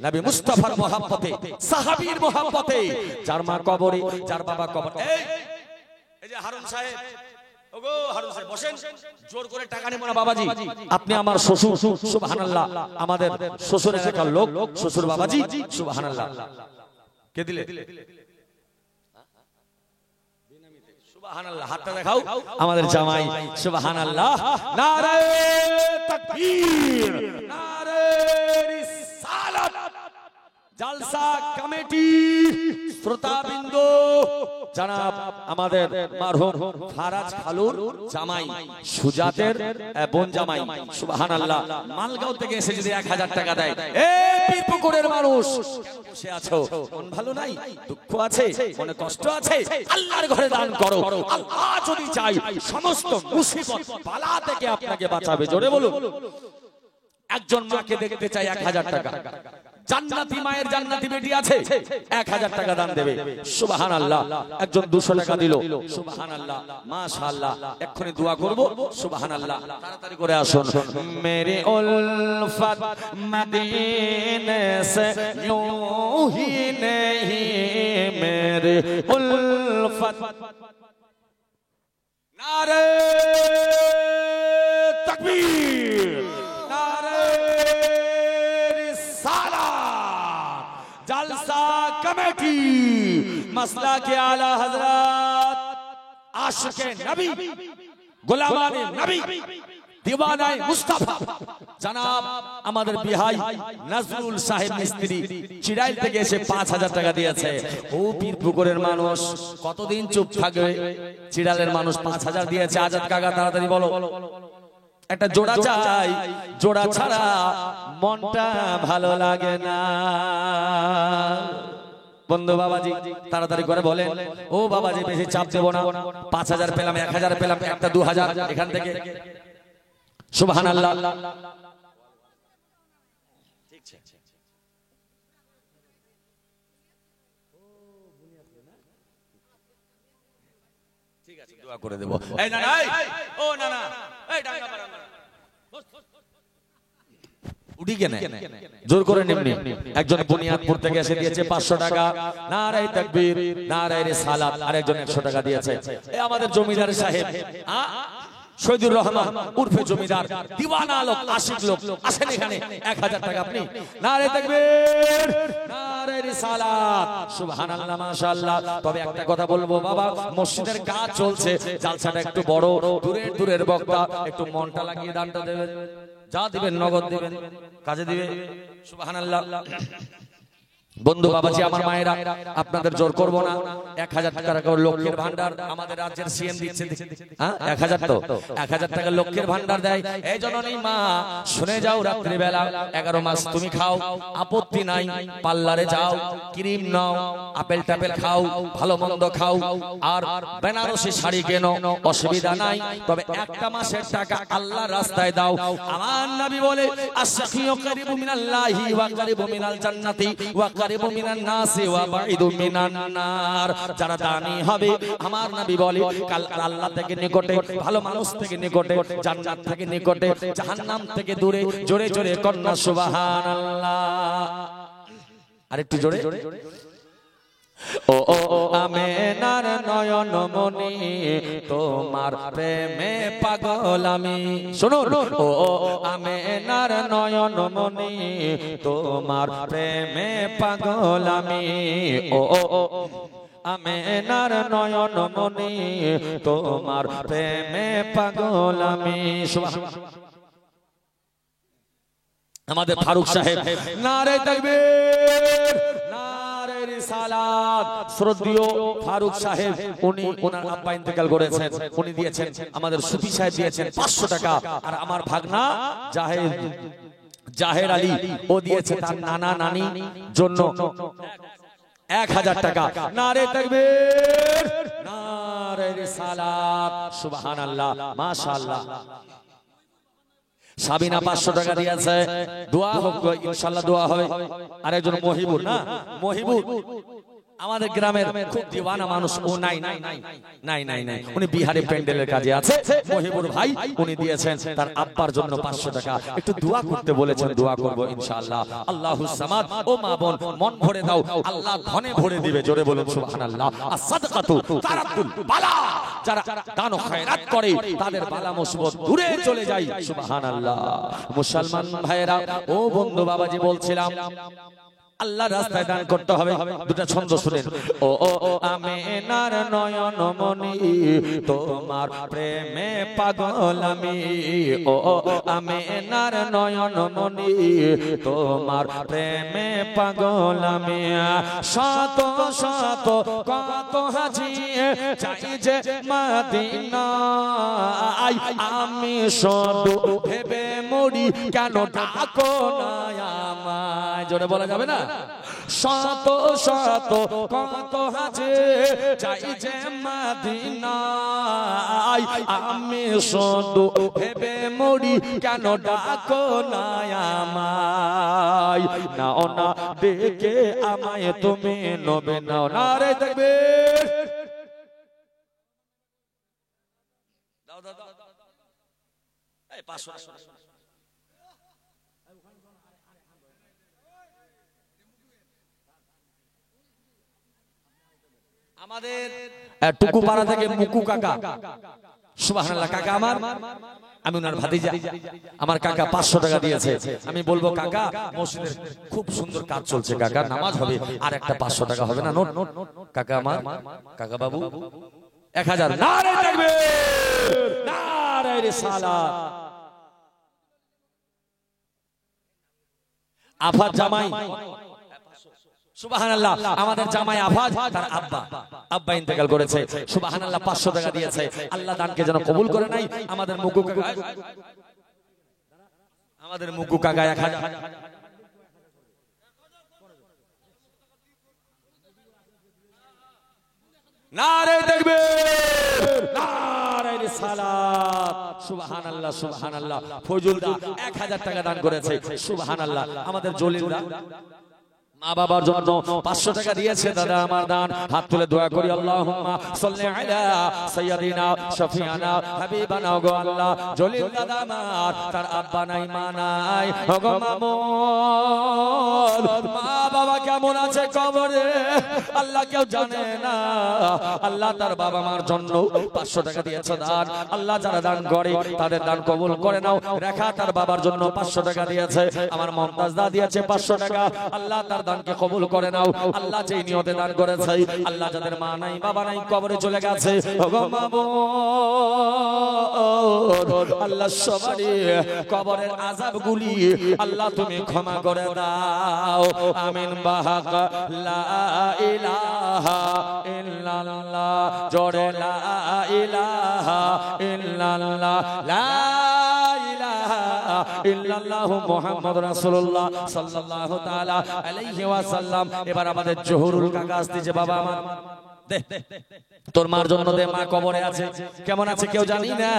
নবী মুস্তাফার মহব্বতে সাহাবীর মহব্বতে যার মা কবরে যার বাবা কবরে এই যে হারুন সাহেব ওগো হারুন সাহেব বসেন জোর করে টাকা নেব না বাবাজি আপনি আমার শ্বশুর সুবহানাল্লাহ আমাদের শ্বশুরের একটা লোক শ্বশুর বাবাজি সুবহানাল্লাহ কে দিলে সুবহানাল্লাহ হাতটা দেখাও আমাদের জামাই সুবহানাল্লাহ নারে তাকবীর নারে রিসালাত জালসা কমিটি শ্রোতাবৃন্দ, জনাব আমাদের মারহুম ফারাজ খালুর জামাই সুজাতের বোন জামাই, সুবহানাল্লাহ, মালগাঁও থেকে এসে যদি 1000 টাকা দেয়, এই পীরপুকুরের মানুষ বসে আছো, মন ভালো নাই, দুঃখ আছে, মনে কষ্ট আছে, আল্লাহর ঘরে দান করো। আল্লাহ যদি চাই সমস্ত মুসিবত বালা থেকে আপনাকে বাঁচাবে। জোরে বলুন। একজন মাকে দেখতে চাই 1000 টাকা, জান্নাতি মায়ের জান্নাতি বেটি আছে, 1000 টাকা দান দেবে। সুবহানাল্লাহ। একজন 200 টাকা দিল, সুবহানাল্লাহ, মাশাআল্লাহ। এক্ষুনি দোয়া করব, সুবহানাল্লাহ। তাড়াতাড়ি করে আসুন। মেরে উলফত মদিনে সে यूं ही नहीं मेरे उल्फत। नारे तकबीर, नारे रिसालत। जलसा कमेटी मसला के आला हजरत, आशिके नबी, गुलामाने नबी, दीवानाए मुस्तफा जनाब আমাদের বিহাই নজরুল সাহেব মিস্ত্রি চিরাইল থেকে এসে 5000 টাকা দিয়েছে। ও পীরপুকুরের মানুষ কতদিন চুপ থাকবে? চিরালের মানুষ 5000 দিয়েছে। আজাদ কাকা তাড়াতাড়ি বলো, একটা জোড়া চাই, জোড়া ছাড়া মনটা ভালো লাগে না। বন্ধু বাবাজি তাড়াতাড়ি করে বলেন, ও বাবাজি বেশি চাপ দেব না, 5000 পেলাম, 1000 পেলাম, একটা 2000 এখান থেকে। সুবহানাল্লাহ। ঠিক আছে, দোয়া করে দেব। এই না না, ও না না, এই ডাঙ্গা পাড়া উঠি কেন জোর করে নিমনি। একজন বুনিয়াদপুর থেকে এসে দিয়েছে 500 টাকা। নারায়ে তাকবীর, নারায়ে রিসালাত। আর একজন 100 টাকা দিয়েছে। এই আমাদের জমিদার সাহেব শহীদুর রহমান উর্ফে জমিদার, দিওয়ানা লোক, আশিক লোক আসেন এখানে, 1000 টাকা আপনি। নারে তাকবীর, নারে রিসালাত। সুবহানাল্লাহ, মাশাআল্লাহ। তবে একটা কথা বলবো বাবা, মসজিদের কাজ চলছে, জালসাটা একটু বড়, দূরের দূরের বক্তা, একটু মনটা লাগিয়ে দানটা দেবেন, যা দিবেন নগদ দিবেন, কাজে দিবে। সুবহানাল্লাহ। বন্ধু বাবাজি আমার মায়েরা, আপনাদের জোর করব না। 1000 টাকা লক্ষ্যের ভান্ডার আমাদের রাজ্যের সিএম দিচ্ছে। হ্যাঁ 1000 তো 1000 টাকা লক্ষ্যের ভান্ডার দেয়। এই জননী মা শুনে যাও, রাত্রি বেলা 11 মাস তুমি খাও, আপত্তি নাই। পার্লারে যাও, ক্রিম নাও, আপেল টাপেল খাও, ভালো মন্দ খাও, আর বেনারসি শাড়ি কেনো, অসুবিধা নাই। তবে একটা মাসের টাকা আল্লাহর রাস্তায় দাও। আমার নবী বলে, আশ-শাকিয়ু কারিবু মিনাল্লাহি ওয়া কারিবু মিনাল জান্নাতি ওয়া কারিবু মিনান নাসি ওয়া বাঈদু মিনান নার। যারা দানী হবে, আমার নবী বলে কাল আল্লাহ থেকে নিকটে, ভালো মানুষ থেকে নিকটে, জান্নাত থেকে নিকটে, জাহান্নাম থেকে দূরে। জোরে জোরে কন্যা সুবহানাল্লাহ। আরেকটু জোরে। ও ও আমেনার নয়ন মনি, তোমার প্রেমে পাগল আমি। শুনুন, ও আমেনার নয়ন মনি, তোমার প্রেমে পাগল আমি। ও আমেনার নয়ন মনি, তোমার প্রেমে পাগল আমি। আমাদের ফারুক সাহেব, নারে তাকবীর, নারে রিসালাত। শ্রদ্ধেয় ফারুক সাহেব, উনি ওনার আব্বা ইন্তেকাল করেছেন, উনি দিয়েছেন, আমাদের সুফি সাহেব দিয়েছেন 500 টাকা। আর আমার ভাগনা জাহের আলী, ও দিয়েছে তার নানা নানি জন্য 1000 টাকা। নারে তাকবীর, নারে রিসালাত। সুবহানাল্লাহ, মাশাআল্লাহ। সাবিনা 500 টাকা দিয়েছে। দোয়া হোক, ইনশাআল্লাহ দোয়া হবে। আর একজন মহিবুর, না মহিবুর আমাদের গ্রামের খুব দিওয়ানা মানুষ, ও নাই নাই নাই নাই নাই নাই, উনি বিহারে প্যান্ডেলের কাজে আছে। মহিবুর ভাই উনি দিয়েছেন তার আব্বার জন্য 500 টাকা। একটু দোয়া করতে বলেছেন, দোয়া করব ইনশাআল্লাহ। আল্লাহুস সামাদ। ও মা বোন, মন ভরে দাও, আল্লাহ ধনে ভরে দিবে। জোরে বলুন সুবহানাল্লাহ। as-সাদকাতু তারাতুল বালা। যারা দান ও খয়রাত করে তাদের বালা মুসিবত দূরে চলে যায়। সুবহানাল্লাহ। মুসলমান ভাইরা, ও বন্ধু বাবাজি বলছিলাম, আল্লাহর রাস্তায় দান করতে হবে। দুটা ছন্দ শুনেন। ও ও আমিনার নয়ন মনি তোমার প্রেমে পাগল আমি। ও ও আমিনার নয়ন মনি তোমার প্রেমে পাগল আমি। শত শত কত হাজি চাই যে মদিনায় আমি শুধু ভেবে মরি কেন ডাকো না আমায়। জোরে বলা যাবে না? শত শত কত হাজি চাই যে মদিনায় আমি শুধু ভেবে মরি কেন ডাকো না আমায়। নাও না ডেকে আমায় তুমি নবে নাও। নারে তাকবীর। দাও দাও দাও এই 500 আমাদের টুকুপাড়া থেকে মুকু কাকা, সুবহানাল্লাহ। কাকা আমার, আমি ওনার ভাতিজা। আমার কাকা 500 টাকা দিয়েছে। আমি বলবো কাকা মসজিদের খুব সুন্দর কাজ চলছে, কাকা নামাজ হবে, আর একটা 500 টাকা হবে না? নোট কাকা আমার, কাকা বাবু 1000। নারে তাকবীর, নারে রিসালাত। আফাজ জামাই, সুবহানাল্লাহ। আমাদের জামাই আফাজ, তার আব্বা ইন্তেকাল করেছে। সুবহানাল্লাহ, 500 টাকা দিয়েছে। আল্লাহ দানকে যেন কবুল করে নাই। আমাদের মুকু কাকা, আমাদের মুকু কাকা 1000। নারে তাকবীর, নারে রিসালাত। সুবহানাল্লাহ সুবহানাল্লাহ। ফজলদা 1000 টাকা দান করেছে। সুবহানাল্লাহ। আমাদের জলিলদা মা বাবার জন্য 500 টাকা দিয়েছে। দাদা আমার দান, হাত তুলে দোয়া করি। আল্লাহুম্মা সাল্লি আলা সাইয়্যিদিনা শাফিআনা হাবিবানা গো আল্লাহ। জলিল দাদা আমার, তার আব্বা নাই মা নাই। ওগো মামুন, মা বাবা কেমন আছে কবরে আল্লাহ কেউ জানে না। আল্লাহ তার বাবা মার জন্য 500 টাকা দিয়েছে দান। আল্লাহ যারা দান করে তাদের দান কবুল করে নাও। রেখা তার বাবার জন্য 500 টাকা দিয়েছে। আমার মমতাজ দা দিয়েছে 500 টাকা। আল্লাহ তার দানকে কবুল করে নাও। আল্লাহ যেই নিয়তে দান করেছে, আল্লাহ যাদের মা নাই বাবা নাই কবরে চলে গেছে, ওগো মাবুদ আল্লাহ সবারই কবরের আযাবগুলি আল্লাহ তুমি ক্ষমা করে দাও। আমিন বাহাক লা ইলাহা ইল্লাল্লাহ। জোরে লা ইলাহা ইল্লাল্লাহ, লা ইল্লাল্লাহু মুহাম্মাদুর রাসূলুল্লাহ সাল্লাল্লাহু তাআলা আলাইহি ওয়াসাল্লাম। এবার আমাদের জহুরুল কাকা আসছে। বাবা আমার দে, তোর মার জন্য দে, মা কবরে আছে। কেমন আছে কেউ জানি না।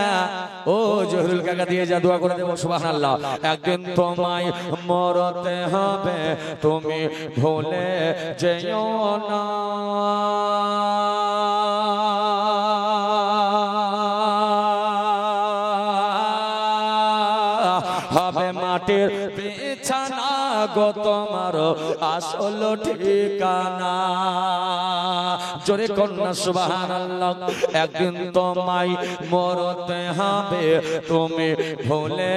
ও জহুরুল কাকা দিয়ে যা, দোয়া করে দেব। সুবহানাল্লাহ। একদিন তোমায় মরতে হবে, তুমি ভুলে যেও না। হবে মাটির বিছানা গো তোমার আসল ঠিকানা। জোরে কন্যা সুবহানাল্লাহ। একদিন তোমায় মরতে হবে, তুমি ভুলে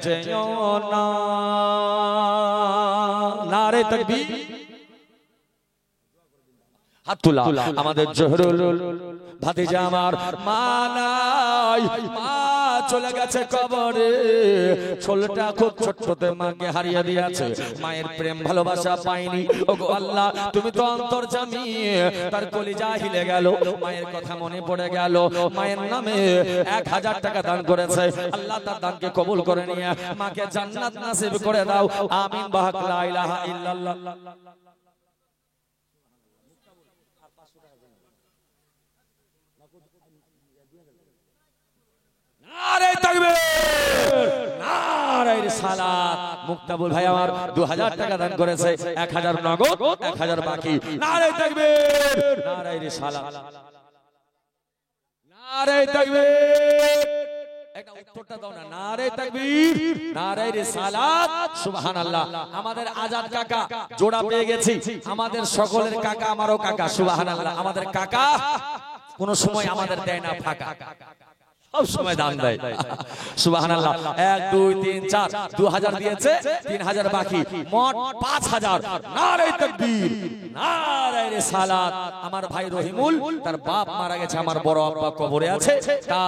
যেও না। নারে তাকবীর। হাত তোলা। আমাদের জহুরুল ভাতিজা আমার, মা নাই, মা চলে গেছে কবরে। ছোটটা খুব ছোট্টতে মাকে হারিয়ে দিয়েছে, মায়ের প্রেম ভালোবাসা পাইনি। ওগো আল্লাহ তুমি তো অন্তর্যামী। তার কলিজা হিলে গেল, মায়ের কথা মনে পড়ে গেল। মায়ের নামে 1000 টাকা দান করেছে। আল্লাহ তার দানকে কবুল করে নিয়ে মাকে জান্নাত নসিব করে দাও। আমিন বাহাক লা ইলাহা ইল্লাল্লাহ। নারে তাকবীর, নারে রিসালাত। মুক্তাবুল ভাই আমার 2000 টাকা দান করেছে। 1000 নগদ, 1000 বাকি। নারে তাকবীর, নারে রিসালাত, নারে তাকবীর। একটা উত্তরটা দাও না। নারে তাকবীর, নারে রিসালাত। সুবহানাল্লাহ। আমাদের আজাদ কাকা জোড়া পেয়ে গেছি। আমাদের সকলের কাকা, আমারও কাকা। সুবহানাল্লাহ। আমাদের কাকা কোন সময় আমাদের দেয় না ফাঁকা। সব সময় দান দেয়। সুবহানাল্লাহ। 1 2 3 4 2000 দিয়েছে, 3000 বাকি, মোট 5000। নারে তাকবীর, নারে রিসালাত। আমার ভাই রহিমুল, তার বাপ মারা গেছে, আমার বড় আব্বা কবরে আছে, তা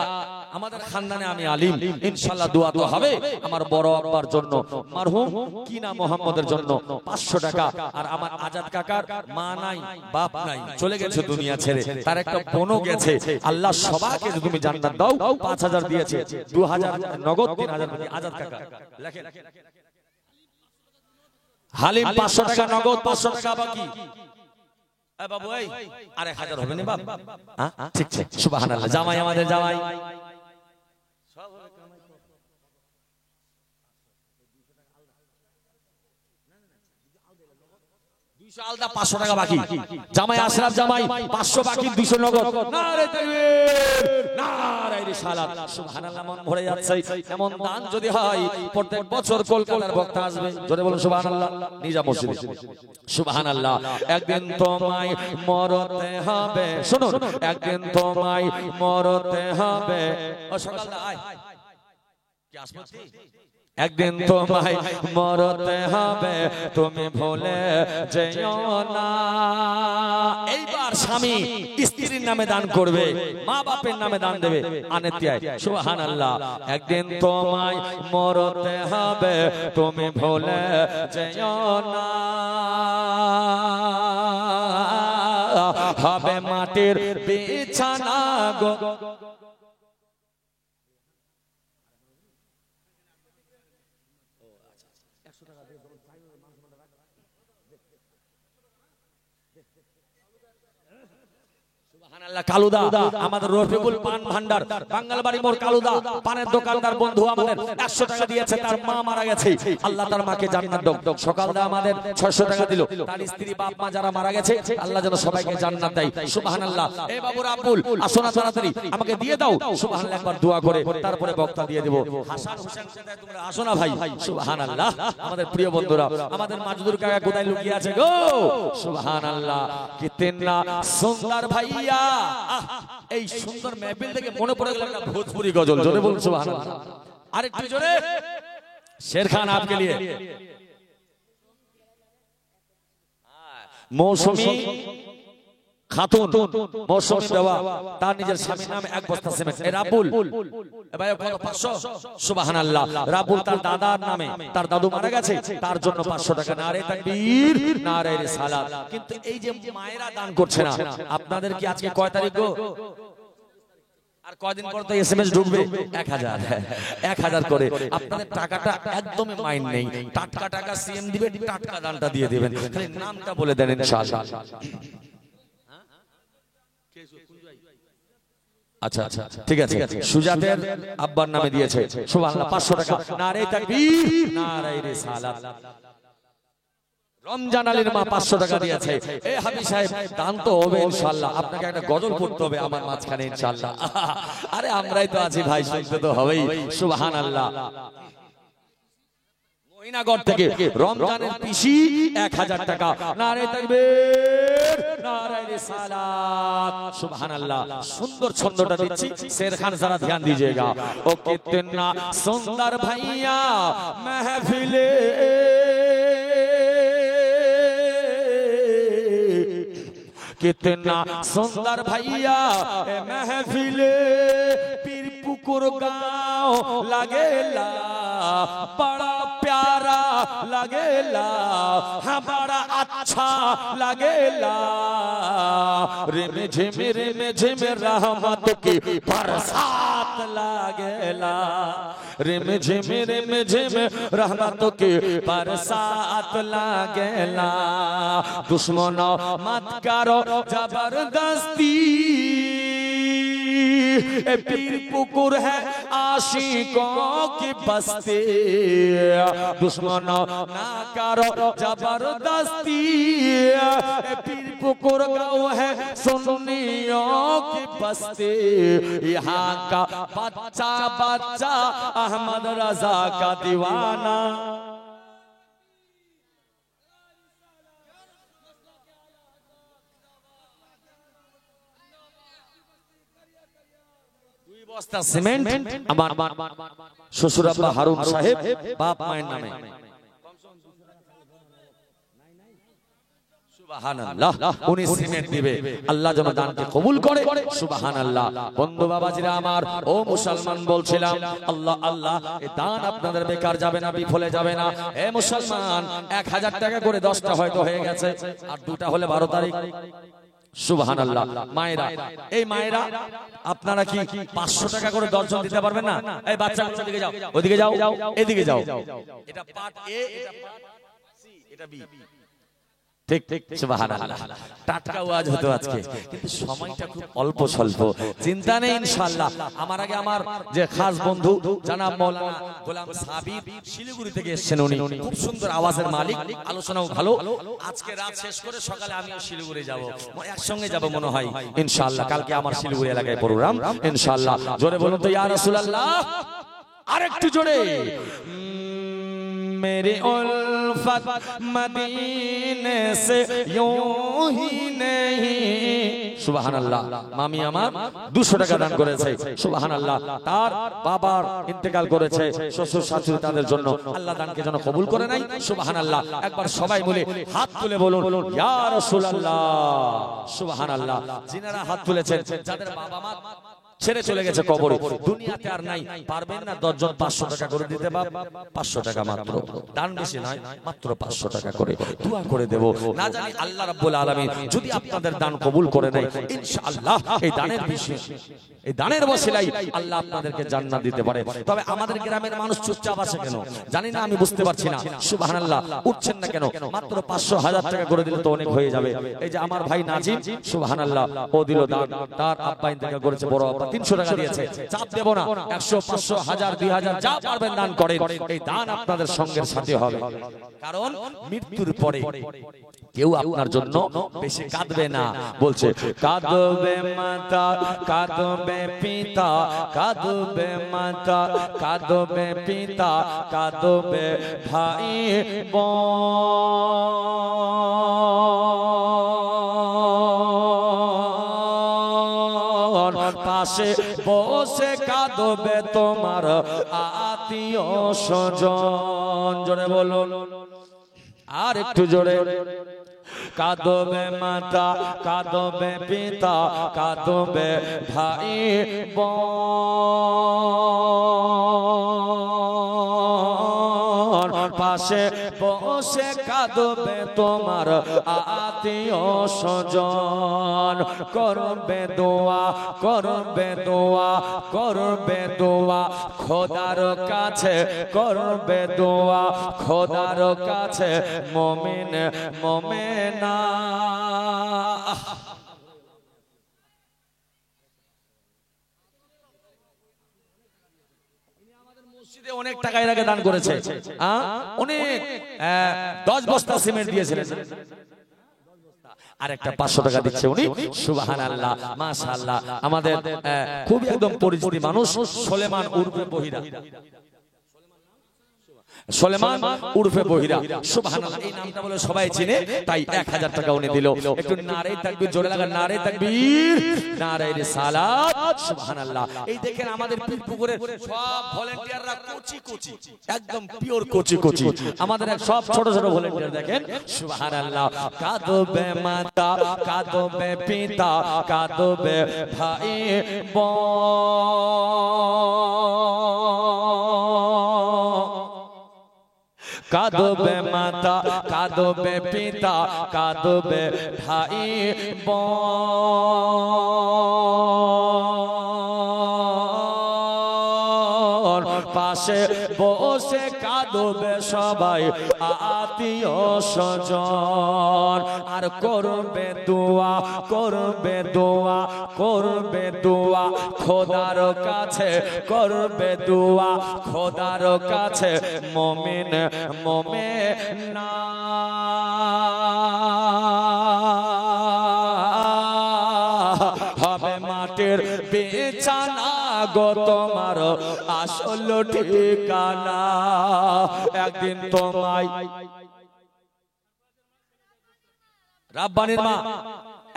আমাদের খানদানে আমি আলিম, ইনশাআল্লাহ দোয়া তো হবে আমার বড় আব্বার জন্য, মরহুম কিনা মোহাম্মদের জন্য 500 টাকা। আর আমার আজাদ কাকার মা নাই, বাপ নাই, চলে গেছে দুনিয়া ছেড়ে, তার একটা বোনও গেছে। আল্লাহ সবাইকে তুমি জান্নাত দাও। 5000 দিয়েছে, 2000 নগদ, 3000 বাকি। আজাদ কাকা লেখেন, হালিম 500 টাকা নগদ, 500 টাকা বাকি। এ বাবু, এই আর 1000 হবে না বাবা? হ্যাঁ ঠিক ঠিক, সুবহানাল্লাহ। জামাই, আমাদের জামাই আলাদা 500 টাকা বাকি। জামাই আশরাফ জামাই 500 বাকি, 200 নগদ। নারে তাকবীর, নারে রিসালাত। সুবহানাল্লাহ, মন ভরে যাচ্ছে। এমন দান যদি হয়, প্রত্যেক বছর কলকাতার বক্তা আসবে, জোরে বলুন সুবহানাল্লাহ, নিজা মসজিদে। সুবহানাল্লাহ। একদিন তোমায় মরতে হবে, শুনুন, একদিন তোমায় মরতে হবে। ও সকালদা আয়, কি আসমাতি? একদিন তোমায় মরতে হবে, তুমি ভুলে যেও না। এইবার স্বামী স্ত্রীর নামে দান করবে, মা বাপের নামে দান দেবে। আনেতিয়ায় সুবহানাল্লাহ। একদিন তোমায় মরতে হবে, তুমি ভুলে যেও না। হবে মাটির বিছানা গো, কালুদা, আমাদের রফিকুল পান ভান্ডার, বাঙ্গালবাড়ি মোড় কালুদা, পানের দোকানদার বন্ধু আমাদের 100 টাকা দিয়েছে, তার মা মারা গেছে, আল্লাহ তার মাকে জান্নাত দাও। সকালদা আমাদের 600 টাকা দিল, তার স্ত্রী বাপ মা যারা মারা গেছে, আল্লাহ যেন সবাইকে জান্নাত দেয়। সুবহানাল্লাহ। এই বাবু রাব্বুল, আসো না তাড়াতাড়ি, আমাকে দিয়ে দাও। সুবহানাল্লাহ, একবার দোয়া করে তারপরে বক্তা দিয়ে দেব। হাসান হোসেন, তোমরা আসো না ভাই। সুবহানাল্লাহ। আমাদের প্রিয় বন্ধুরা, আমাদের মাজদুর কাকা কোথায় লুকিয়ে আছে গো? সুবহানাল্লাহ। কিতনা সুন্দর ভাইয়া। এই সুন্দর মেহফিল থেকে মনে পড়ে গেল একটা ভোজপুরি গজল, জোরে বলুন সুবহানাল্লাহ। আরেকটু জোরে। শের খান आपके लिए। মৌসুমী খাতুন, মৌসুমী দেওয়া, তার নিজের স্বামীর নামে 1 বস্তা সিমেন্ট। এ রাবুল, এ ভাই কত? 500। সুবহানাল্লাহ। রাবুল তার দাদার নামে, তার দাদু মারা গেছে, তার জন্য 500 টাকা। নারে তাকবীর, নারে রিসালাত। কিন্তু এই যে মায়েরা দান করছে না, আপনাদের কি আজকে কয় তারিখ গো? আর কয়দিন পর তো এসএমএস ঢুকবে 1000, 1000 করে। আপনাদের টাকাটা একদমই মাইন্ড নেই, টাটকা টাকা সিএম দিবে, টাটকা দানটা দিয়ে দিবেন, খালি নামটা বলে দেন ইনশাআল্লাহ। আচ্ছা আচ্ছা, ঠিক আছে। সুজাতের আব্বার নামে দিয়েছে, সুবহানাল্লাহ, 500 টাকা। নারে তাকবীর, নারে রিসালাত। রমজান আলীর মা 500 টাকা দিয়েছে। এ হাবি সাহেব, দান তো হবে ইনশাআল্লাহ। আপনাকে একটা গজল পড়তে হবে আমার মাঝখানে ইনশাআল্লাহ। আরে আমরাই তো আছি ভাই, শুনতে তো হবেই। সুবহানাল্লাহ। মহিনাগর থেকে রমজানের পিসি 1000 টাকা। নারে তাকবীর, নারে রিসালাত। সুবহানাল্লাহ। সুন্দর ছন্দটা দিচ্ছি, শের খান সারা ধ্যান दीजिएगा। ও কিতনা সুন্দর ভাইয়া महफिले, कितना सुंदर भैया महफिले, पीर पुकुर गाँव लगेला, बड़ा प्यारा लगेला, हाँ बड़ा अच्छा लगेला। रिम झिम रहमत की बरसात लगेला, रिम झिम रहमत की बरसात लगेला। दुश्मनों मत करो जबरदस्ती, पीर पुकुर है आशिकों की बस्ती। दुश्मनों ना करो जबरदस्ती, पीर पुकुर गाँव है सुन्नियों की बस्ती। यहाँ का बच्चा बच्चा अहमद रजा का दीवाना। বস্তা সিমেন্ট আমার শ্বশুর আব্বা হারুন সাহেব বাপ মায়ের নামে। সুবহানাল্লাহ, উনি সিমেন্ট দিবে। আল্লাহ যেন দানকে কবুল করে। সুবহানাল্লাহ। বন্ধু বাবাজিরা আমার, ও মুসলমান বলছিলাম, আল্লাহ আল্লাহ, এই দান আপনাদের বেকার যাবে না, বিফলে যাবে না। হে মুসলমান, 1000 টাকা করে 10টা হয়তো হয়ে গেছে, আর 2টা হলে 12 তারিখ। সুবহানাল্লাহ। মায়েরা, এই মায়েরা আপনারা কি 500 টাকা করে 10 জন দিতে পারবেন না? এই বাচ্চাগুলো ওদিকে যাও, ওদিকে যাও, এদিকে যাও। এটা পার্ট এ, এটা পার্ট সি, এটা বি। ঠিক ঠিক, সুবহানাল্লাহ। টাটকা ওয়াজ হতো আজকে, কিন্তু সময়টা খুব অল্প স্বল্প। চিন্তা নেই, ইনশাআল্লাহ। আমার আগে আমার যে খাস বন্ধু জনাব মাওলানা গোলাম সাবির শিলিগুড়ি থেকে এসেছেন, উনি খুব সুন্দর আওয়াজের মালিক, আলোচনাও ভালো। আজকে রাত শেষ করে সকালে আমিও শিলিগুড়ি যাব, একসঙ্গে যাব মনে হয় ইনশাআল্লাহ। কালকে আমার শিলিগুড়ি এলাকায় প্রোগ্রাম ইনশাআল্লাহ। জোরে বলুন তো ইয়া রাসূলুল্লাহ, আরেকটু জোরে। मेरी उल्फत मदीने से यूं ही नहीं। সুবহানাল্লাহ। মামি আমার 200 টাকা দান করেছে। সুবহানাল্লাহ। তার বাবার ইন্তেকাল করেছে, শ্বশুর শাশুড়ি, তাদের জন্য আল্লাহ দানকে যেন কবুল করে নাই। সুবহানাল্লাহ। একবার সবাই মিলে হাত তুলে বলুন ইয়া রাসূলুল্লাহ। সুবহানাল্লাহ। যিনারা হাত তুলেছেন, যাদের বাবা মা ছেড়ে চলে গেছে কবরে, দুনিয়াতে আর নাই, পারবেন না 10 জন 500 টাকা করে দিতে? বাপ 500 টাকা মাত্র, দান বেশি নয়, মাত্র 500 টাকা করে দোয়া করে দেব। না জানি আল্লাহ রাব্বুল আলামিন যদি আপনাদের দান কবুল করে নেয়, ইনশাআল্লাহ এই দানের বিষয়, এই দানের ওসিলায় আল্লাহ আপনাদেরকে জান্নাত দিতে পারে। তবে আমাদের গ্রামের মানুষ চুপচাপ আছে কেন জানি না, আমি বুঝতে পারছি না। সুবহানাল্লাহ। উঠছেন না কেন? মাত্র 500-1000 টাকা করে দিলে তো অনেক হয়ে যাবে। এই যে আমার ভাই নাজিম, সুবহানাল্লাহ, ও দিল দান। তার আব্বা ইন্তেকাল করেছে, বড় আব্বা 300 টাকা দিয়েছে। চাপ দেব না, 100, 500, 1000, 2000 যা পারবেন দান করেন। এই দান আপনাদের সঙ্গের সাথে হবে, কারণ মৃত্যুর পরে কেউ আপনার জন্য বেশি কাঁদবে না। বলছে কাঁদবে মাতা, কাঁদবে পিতা, কাঁদবে মাতা, কাঁদবে পিতা, কাঁদবে ভাই বোন, পাশে বসে কাঁদবে তোমার আত্মীয় স্বজন। জোরে বলুন, আর একটু জোরে। কাঁদবে মাতা, কাঁদবে পিতা, কাঁদবে ভাই বোন, পাশে বসে কাঁদবে তোমার আত্মীয় স্বজন। করবে দোয়া, করবে দোয়া, করবে দোয়া খোদার কাছে, করবে দোয়া খোদার কাছে মুমিন মুমিনা। অনেক টাকা এর আগে দান করেছে, অনেক 10 বস্তা সিমেন্ট দিয়েছিলেন, আর একটা 500 টাকা দিচ্ছে উনি। সুবহানাল্লাহ, মাশাআল্লাহ। আমাদের খুবই একদম পরিচিত মানুষ, সুলেমান উর্ফে বহিরা, সুলেমান উর্ফে বহিরা। সুবহানাল্লাহ, এই নামটা বলে সবাই চিনে, তাই 1000 টাকা উনি দিল। একটু নারে তাকবীর জোরে লাগা, নারে তাকবীর, নারে রিসালাত। সুবহানাল্লাহ। এই দেখেন আমাদের পীরপুকুরের সব ভলান্টিয়াররা কোচি কোচি, একদম পিওর কোচি কোচি। আমাদের এক সব ছোট ছোট ভলান্টিয়ার দেখেন। সুবহানাল্লাহ। কাঁদবে মাতা, কাঁদবে পিতা, কাঁদবে ভাই বোন, কাঁদবে মাতা, কাঁদবে পিতা, কাঁদবে ভাই বোন, পাশে বসে কাঁদবে সবাই আত্মীয় স্বজন। আর করবে দোয়া, করবে দোয়া, করবে দোয়া খোদার কাছে, করবে দোয়া খোদার কাছে মুমিন মুমিনা। হবে মাটির বিছানা গো তোমার আসল ঠিকানা, একদিন তোমায়। রাব্বানির মা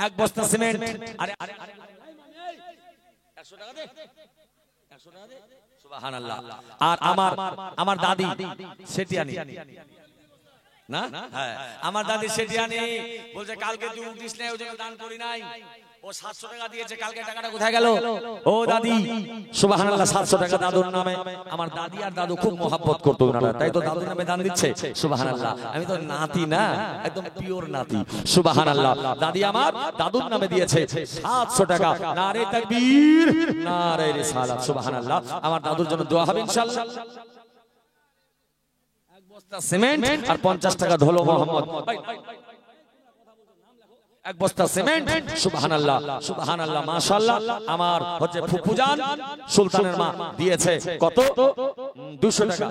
1 বস্তা সিমেন্ট, আরে 100 টাকা দে, সুবহানাল্লাহ। আর আমার দাদি সেটিয়ানি না, হ্যাঁ আমার দাদি সেটিয়ানি বলছে কালকে তুই উঠিস নাই ওই জন্য দান করি নাই। ও 700 টাকা দিয়েছে, কালকে টাকাটা কোথায় গেল? ও দাদি সুবহানাল্লাহ, 700 টাকা দাদুর নামে। আমার দাদি আর দাদু খুব মহব্বত করতো ওনারা, তাই তো দাদুর নামে দান দিচ্ছে। সুবহানাল্লাহ, আমি তো নাতি না, একদম পিওর নাতি। সুবহানাল্লাহ, দাদি আমার দাদুর নামে দিয়েছে 700 টাকা। নারে তাকবীর, নারে রিসালাত। সুবহানাল্লাহ, আমার দাদুর জন্য দোয়া হবে ইনশাআল্লাহ। এক বস্তা সিমেন্ট আর 50 টাকা ধলো মোহাম্মদ, এক বস্তা সিমেন্ট। সুবহানাল্লাহ, সুবহানাল্লাহ, মাশাআল্লাহ। আমার হচ্ছে ফুফুজান সুলতানের মা দিয়েছে কত? 200 টাকা।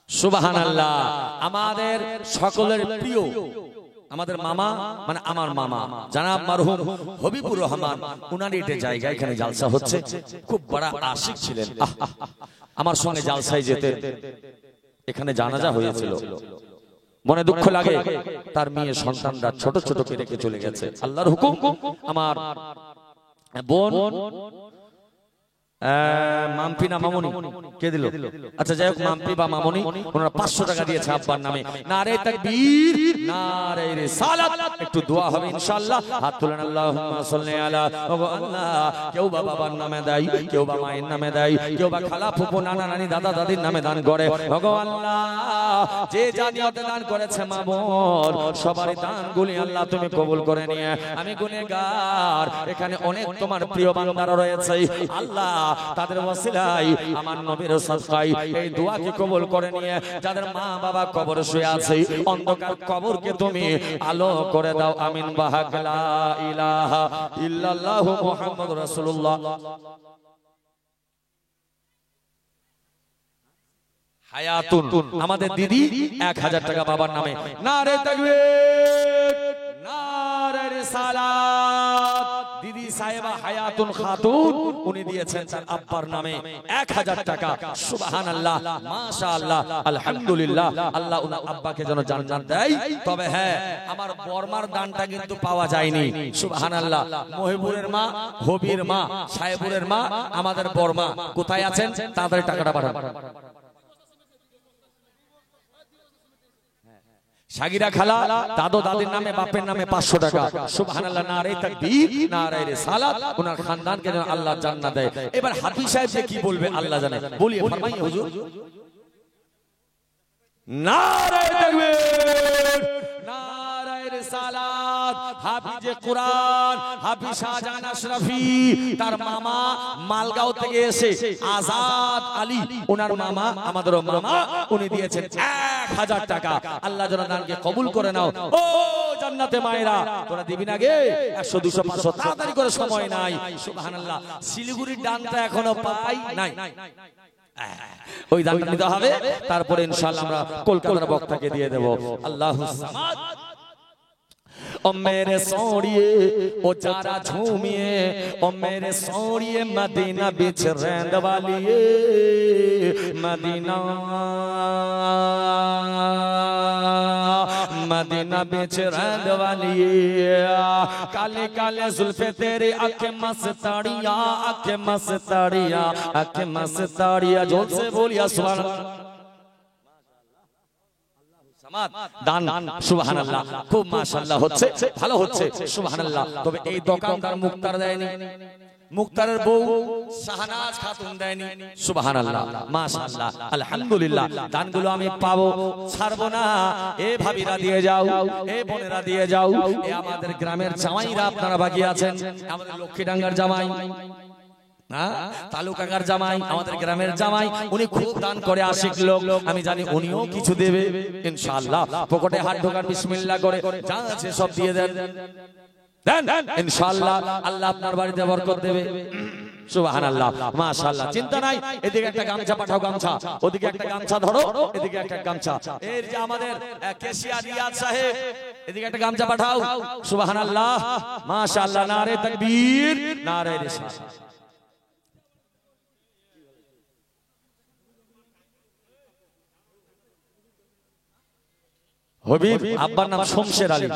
সুবহানাল্লাহ, আমাদের সকলের প্রিয় আমাদের মামা, মানে আমার মামা জনাব মারহুম হবিবুর রহমান, উনার এটা জায়গা এখানে জালসা হচ্ছে, খুব বড় আশিক ছিলেন। আমার সঙ্গে জালসায় যেতে, এখানে জানাজা হয়েছিল, মনে দুঃখ লাগে তার মেয়ে সন্তানরা ছোট ছোট কে রেখে চলে গেছে। আল্লাহর হুকুম, আমার বোন মাম্পি না মামনি কে দিল? আচ্ছা যাই হোক, মাম্পি বা মামনি ওনারা 500 টাকা দিয়েছে আব্বার নামে। নারে তাকবীর, নারে রিসালাত। একটু দোয়া হবে ইনশাআল্লাহ। হাত তুলেন, আল্লাহুম্মা সাল্লি আলা। ওগো আল্লাহ, কেউ বা বাবার নামে দেয়, কেউ বা মায়ের নামে দেয়, কেউ বা খালা ফুফু নানা নানি দাদা দাদির নামে দান করে। ওগো আল্লাহ, যে জানিয়াতে দান করেছে মা বোন, সবারই দানগুলি আল্লাহ তুমি কবুল করে নিয়ে। আমি গুনাহগার, এখানে অনেক তোমার প্রিয় বান্দারা রয়েছে আল্লাহ, তাদের ওসিলায় আমার নবীর সাদকায় এই দোয়াকে কবুল করে নিয়ে যাদের মা বাবা কবরে শুয়ে আছে, অন্ধকার কবরকে তুমি আলো করে দাও। আমিন। বাহাক লা ইলাহা ইল্লাল্লাহু মুহাম্মাদুর রাসূলুল্লাহ। হায়াতুন, আমাদের দিদি 1000 টাকা বাবার নামে। নারে তাকবীর, নারে রিসালাত। দিদি সাহেবা হায়াতুন খাতুন, উনি দিয়েছেন তার আব্বার নামে 1000 টাকা। সুবহানাল্লাহ, মাশাআল্লাহ, আলহামদুলিল্লাহ। আল্লাহ উনার আব্বাকে যেন জান্নাত দেয়। তবে হ্যাঁ, আমার বর্মার দানটা কিন্তু পাওয়া যায়নি। সুবহানাল্লাহ, মহিবুরের মা, হবির মা, সাহেবুরের মা, আমাদের বর্মা কোথায় আছেন? তাদের টাকাটা পাঠান। সাগিরা খালা দাদু দাদির নামে বাপের নামে 500 টাকা। সুবহানাল্লাহ, নারে তাকবীর, নারে রিসালাত। ওনার খানদানকে যেন আল্লাহ জান্নাত দেয়। এবার হাফিজ সাহেব যে কি বলবে আল্লাহ জানে, বলিয়ে ফরমাইয়ে হুজুর। নারে তাকবীর, নারে রিসালাত। হাফিজে কুরআন হাফিজ শাহজাহান আশরাফি, তার মামা মালগাঁও থেকে এসে আজাদ আলী, ওনার মামা আমাদের মামা, উনি দিয়েছেন 1000 টাকা। আল্লাহ যেন দানকে কবুল করে নাও। ও জান্নাতে মায়েরা, তোরা দিবি না গে 100 200 500, তাড়াতাড়ি করে, সময় নাই। সুবহানাল্লাহ, শিলিগুড়ির দানটা এখনো পাই নাই, ওই দানটা নিতে হবে, তারপরে ইনশাআল্লাহ আমরা কলকাতার বক্তাকে দিয়ে দেব। আল্লাহুস সামাদ। ओ मेरे सोड़िए ओ चारा झूमिए, ओ मेरे सोड़िए मदीना बिच रहंद वालिए, मदीना मदीना बिच रहंद वालिए। काले काले जुल्फे तेरे आंखें मस्ताड़िया, आंखें मस्ताड़िया, आंखें मस्ताड़िया। जोर से बोलिया सुभान अल्लाह। দান সুবহানাল্লাহ, খুব মাশাআল্লাহ হচ্ছে, ভালো হচ্ছে সুবহানাল্লাহ। তবে এই দোকানদার মুক্তার দেয়নি, মুক্তারের বউ শাহনাজ খাতুন দেয়নি। সুবহানাল্লাহ, মাশাআল্লাহ, আলহামদুলিল্লাহ। দানগুলো আমি পাবো, ছাড়বো না। এ ভাবিরা দিয়ে যাও, এ বোনেরা দিয়ে যাও। এ আমাদের গ্রামের জামাইরা আপনারা বাকি আছেন, আমাদের লক্ষ্মীডাঙ্গার জামাই, তালুকাগার জামাই, আমাদের গ্রামের জামাই, উনি খুব দান করে আশিক লোক। আমি জানি উনিও কিছু দেবে ইনশাআল্লাহ। পকেটে হাত ঢোকার বিসমিল্লাহ করে যা আছে সব দিয়ে দেন, দেন ইনশাআল্লাহ। আল্লাহ আপনার বাড়িতে বরকত দেবে। সুবহানাল্লাহ, মাশাআল্লাহ। চিন্তা নাই, এদিকে একটা গামছা পাঠাও, গামছা, ওদিকে একটা গামছা ধরো, এদিকে একটা গামছা। এই যে আমাদের কেশিয়া রিয়াদ সাহেব, এদিকে একটা গামছা পাঠাও। সুবহানাল্লাহ, মাশাআল্লাহ। নারে তাকবীর, নারে রিসালাত। হবিব আব্বার নাম শমশের আলী,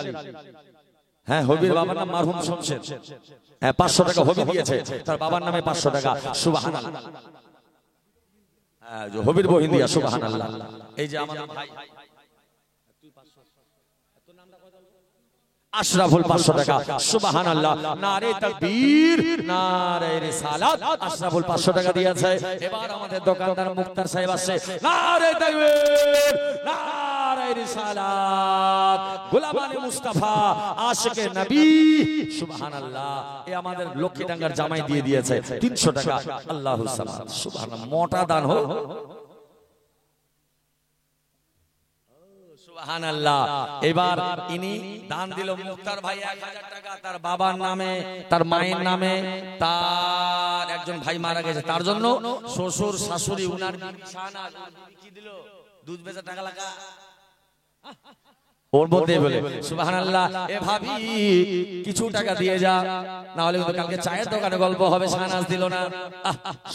হ্যাঁ, হবির বাবার নাম মারহুম শমশের। হ্যাঁ, 500 টাকা হবি দিয়েছে, তার বাবার নামে 500 টাকা। সুবহানাল্লাহ। হ্যাঁ, হবির বহিন দিয়া, সুবহানাল্লাহ। এই যে আমাদের ভাই আশরাফুল 500 টাকা, সুবহানাল্লাহ। নারে তাকবীর, নারে রিসালাত। আশরাফুল 500 টাকা দিয়েছে। এবার আমাদের দোকানদার মুক্তার সাহেব আসছে, নারে তাকবীর, নারে রিসালাত। গোলাম আলী মুস্তাফা আশিকে নবী, সুবহানাল্লাহ। এই আমাদের লক্ষ্মীডাঙ্গার জামাই দিয়ে দিয়েছে 300 টাকা। আল্লাহু সামাদ, সুবহানাল্লাহ। মোটা দান হোক, সুবহানাল্লাহ। এবার ইনি দান দিল মুক্তার ভাই 1000 টাকা, তার বাবার নামে, তার মায়ের নামে। তার একজন ভাই মারা গেছে, তার জন্য শ্বশুর শাশুড়ি উনার বিছানা কি দিল, দুধ বেচা টাকা লাগা ওর মধ্যে বলে, সুবহানাল্লাহ। এ ভাবি কিছু টাকা দিয়ে যা, না হলে কিন্তু কালকে চায়ের দোকানে গল্প হবে, শাহনাজ দিল না।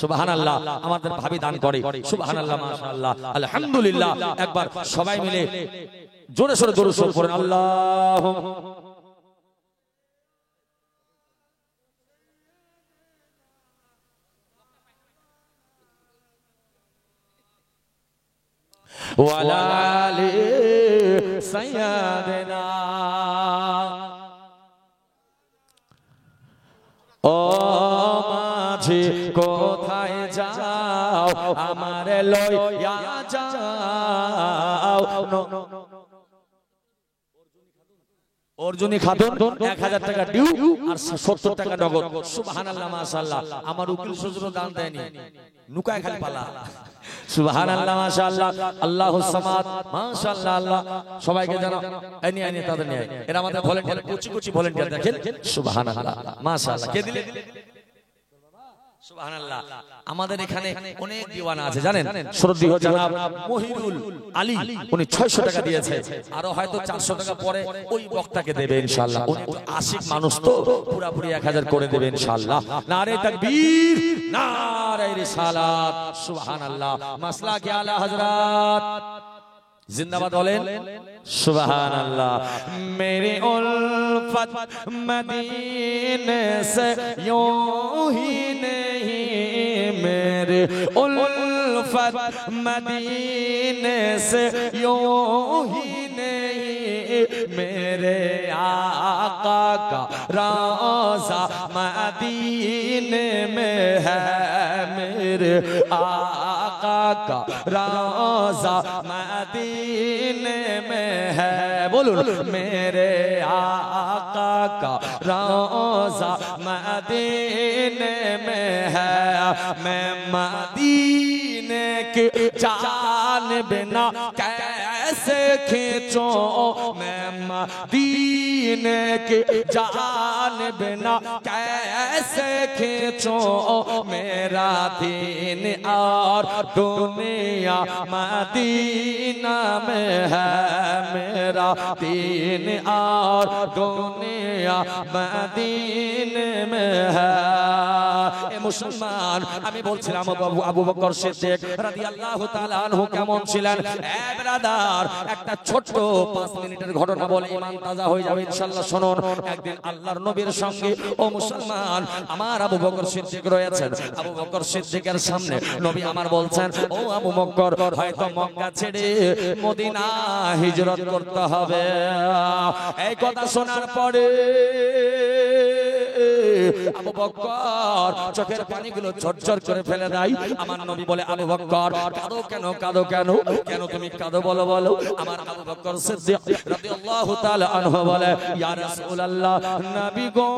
সুবহানাল্লাহ। আমাদের ভাবি দান করে, সুবহানাল্লাহ, মাশাআল্লাহ, আলহামদুলিল্লাহ। একবার সবাই মিলে জোরে সোরে দরুদ শরীফ পড়েন, আল্লাহুম্মা ওয়ালা আলি সাইয়্যিদিনা। ও মাঝি কোথায় যাও, আমারে লইয়া যাও। অর্জুনী খাতুন 1000 টাকা ডিউ আর 70 টাকা নগদ। সুবহানাল্লাহ, মাশাআল্লাহ। আমার উকিল শ্বশুর দান দেয়নি, নুকায় খালি পালা। সুবহানাল্লাহ, মাশাআল্লাহ। আল্লাহুস সামাদ, মাশাআল্লাহ। আল্লাহ সবাইকে জানো, এনি এনি তাদের নিয়ে, এরা আমাদের ভলান্টিয়ার, কুচি কুচি ভলান্টিয়ার, দেখেন, সুবহানাল্লাহ, মাশাআল্লাহ। কে দিলেন? সুবহানাল্লাহ। আমাদের এখানে অনেক দিওয়ানা আছে জানেন, শ্রদ্ধেয় জনাব মহিরুল আলী, উনি 600 টাকা দিয়েছে। আরো হয়তো 400 টাকা পরে ওই বক্তাকে দেবে ইনশাআল্লাহ। উনি তো আশিক মানুষ, তো পুরোপুরি 1000 করে দেবে ইনশাআল্লাহ। নারে তাকবীর, নারে রিসালাত, সুবহানাল্লাহ। মাসলা কে আলা হযরত जिंदाबाद बोलें, सुबहानल्लाह। मेरी उल्फत मदीने से यूं ही नहीं, मेरी उल्फत मदीने से यूं ही नहीं, मेरे आका का रोज़ा मदीने में है, मेरे आका का रोज़ा मदीने में है। बोलूं, मेरे आका का रोज़ा मदीने में है। मैं मदीने के जान बिना कैसे खींचूं, मैं मदीने के जान बिना कैसे खींचूं, मेरा दीन और दुनिया मदीना में है, मेरा दीन और दुनिया मदीने में है। এ মুসলমান, আমি বলছিলাম আবু বকর সিদ্দিক রাদিয়াল্লাহু তাআলা আনহু কেমন ছিলেন। এ ব্রাদার, একটা ছোট্ট 5 মিনিটের ঘটনা বলে ঈমান তাজা হয়ে যাবে ইনশাআল্লাহ। শুনুন, একদিন আল্লাহর নবীর সঙ্গে, ও মুসলমান, আমার আবু বকর সিদ্দিক রয়েছেন। আবু বকর সিদ্দিকের সামনে নবী আমার বলছেন, ও আবু বকর, হয়তো মক্কা ছেড়ে মদিনা হিজরত করতে হবে। এই কথা শোনার পরে আবু বকর চোখের পানিগুলো ঝরঝর করে ফেলে দেয়। আমার নবী বলে, আবু বকর, কাঁদো কেন, কাঁদো কেন, কেন তুমি কাঁদো বলো, বলো। আমার আবু বকর সিদ্দিক রাদিয়াল্লাহু তাআলা আনহু বলে, ইয়া রাসূলুল্লাহ, নবী গো,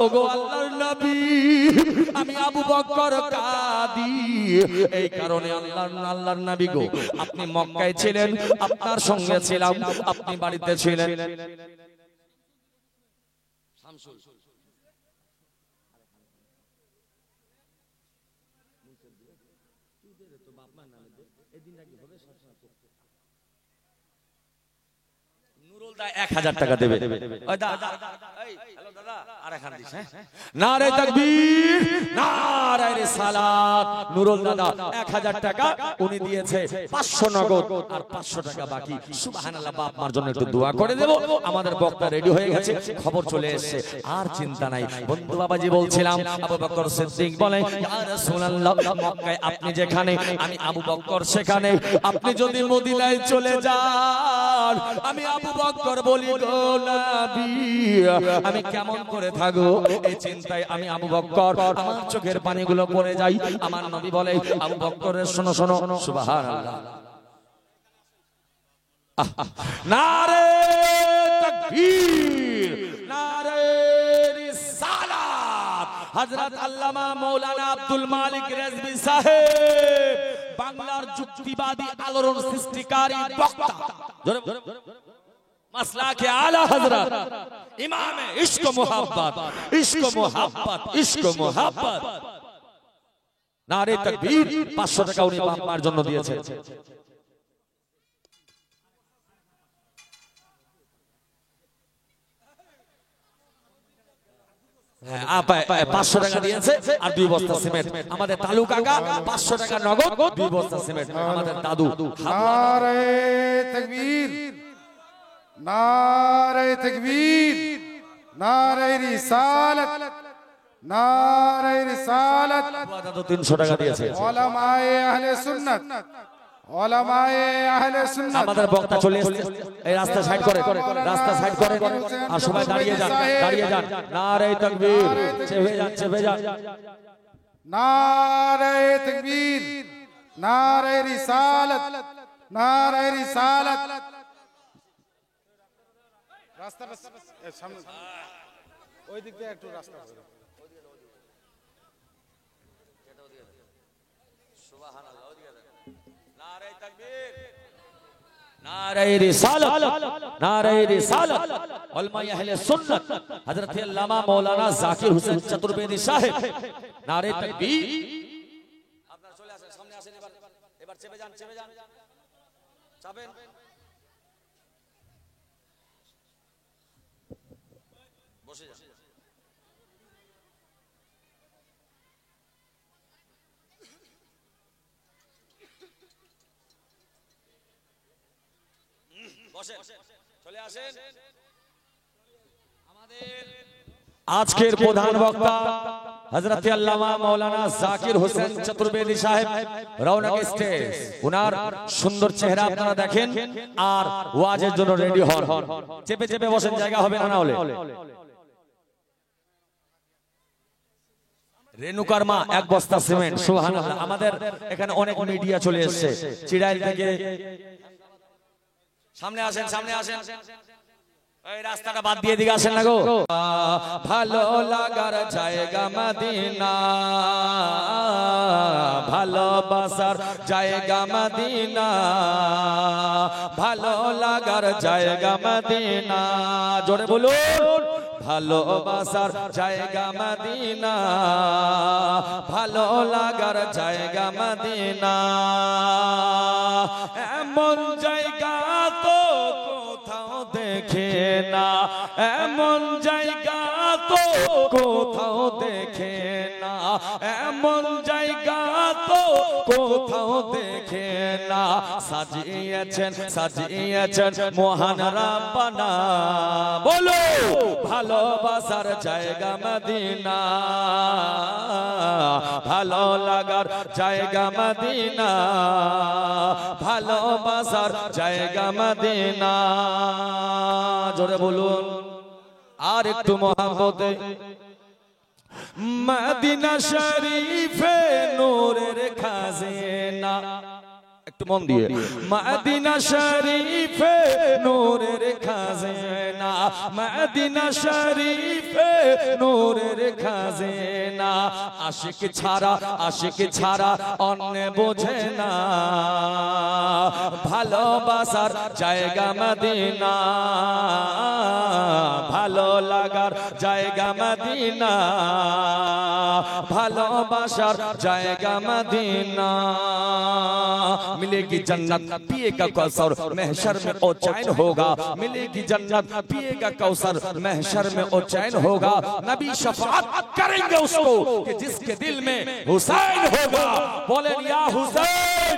ওগো আল্লাহর নবী, আমি আবু বকর কাঁদি এই কারণে, আল্লাহর নবী গো, আপনি মক্কায় ছিলেন, আপনার সঙ্গে ছিলাম, আপনি বাড়িতে ছিলেন। নুরুল দা 1000 টাকা দেবে। নারে তাকবীর, নারে রিসালাত। নুরুল দাদা 1000 টাকা উনি দিয়েছে, 500 নগদ আর 500 টাকা বাকি। সুবহানাল্লাহ। বাপ মার জন্য একটু দোয়া করে দেব। আমাদের বক্তা রেডি হয়ে গেছে, খবর চলে এসেছে, আর চিন্তা নাই। বন্ধু বাবাজি বলছিলাম, আবু বকর সিদ্দিক বলে, ইয়া রাসূলুল্লাহ, মক্কায় আপনি যেখানে, আমি আবু বকর সেখানে। আপনি যদি মদিনায় চলে যান, আমি আবু বকর বলি, গো নবী, আমি কেমন করে থাকবো? এই চিন্তায় আমি আবু বকর, আমার চোখের পানিগুলো পড়ে যায়। আমার নবী বলে, আবু বকরের শোনো শোনো, সুবহানাল্লাহ। নারে তাকবীর, নারে রিসালাত। হযরত আল্লামা মাওলানা আব্দুল মালিক রেজভী সাহেব, বাংলার যুক্তিবাদী আলোড়ন সৃষ্টিকারী বক্তা, মাসলাকে আলা হযরত, ইমামে ইশক মুহাব্বত, ইশক মুহাব্বত, ইশক মুহাব্বত। নারে তাকবীর। 500 টাকা উনি বাপ মার জন্য দিয়েছেন। আপা 500 টাকা দিয়েছে আর 2 বস্তা সিমেন্ট। আমাদের তালু কাকা 500 টাকা নগদ, 2 বস্তা সিমেন্ট। আমাদের দাদু। নারে তাকবীর, নারে তাকবীর, নারে রিসালাত, নারে রিসালাত। দাদু 300 টাকা দিয়েছে। উলামায়ে আহলে সুন্নাত, উলামায়ে আহলে সুন্নাত। আমাদের বক্তা চলে এসেছে, এই রাস্তা সাইড করে, রাস্তা সাইড করে, আর সবাই দাঁড়িয়ে যান, দাঁড়িয়ে যান। নারে তাকবীর, চেপে যান, চেপে যান। নারে তাকবীর, নারে রিসালাত, নারে রিসালাত। রাস্তাটা সামনে, ওই দিক দিয়ে একটু রাস্তা করে। সুবহানাল্লাহ। নারে তাকবীর, নারে রিসালাত, নারে রিসালাত। উলামায়ে আহলে সুন্নাত হযরত আল্লামা মাওলানা জাকির হোসেন চতুর্বেদী সাহেব। নারে তাকবীর। আপনারা চলে আসেন, সামনে আসেন। এবার চেপে যান, চেপে যান, চাপেন। বসে যান। বসেন, চলে আসেন। আমাদের আজকের প্রধান বক্তা হযরত আল্লামা মাওলানা জাকির হোসেন চতুর্বেদী সাহেব, রওনক স্টেজ। উনার সুন্দর চেহারা আপনারা দেখেন, আর ওয়াজের জন্য রেডি হন। চেপে চেপে বসেন, জায়গা হবে না হলে। রেণুকার মা 1 বস্তা সিমেন্ট। সুবহানাল্লাহ। আমাদের এখানে অনেক মিডিয়া চলে এসেছে, চিড়াইল থেকে। সামনে আসেন, সামনে আসেন। এই রাস্তাটা বাদ দিয়ে দিকে আসেন না গো। ভালো লাগার জায়গা মদিনা, ভালোবাসার জায়গা মদিনা, ভালো লাগার জায়গা মদিনা। জোরে বলুন। ভালোবাসার জায়গা মদিনা, ভালো লাগার জায়গা মদিনা। এমন জায়গা তো কোথাও দেখে না, এমন জায়গা তো কোথাও দেখে না, এমন জায়গা তো কোথাও দেখে না। সাজিয়েছেন, সাজিয়েছেন মহান রাব্বানা। বলো, ভালোবাসার জায়গা মদিনা, ভালো লাগার জায়গা মদিনা, ভালোবাসার জায়গা মদিনা। জোরে বলুন। আর একটু মহব্বতে। মদিনা শরীফে নূরের খাজিনা। একটু মন দিয়ে। মদিনা শরীফে নূরের খাজিনা, মদিনা শরীফে নূরের খাজিনা। আশিক ছাড়া, আশিক ছাড়া অন্য বোঝে না। ভালোবাসার জায়গা মদিনা, ভালো লাগার জায়গা মদিনা, ভালোবাসার জায়গা মদিনা। मिलेगी जन्नत पिए का कौसर, महशर में ओ चैन होगा। मिलेगी जन्नत पिए पिएगा कौसर, महशर में वो चैन होगा। नबी शफाअत करेंगे उसको कि जिसके दिल में हुसैन होगा। बोले या हुसैन,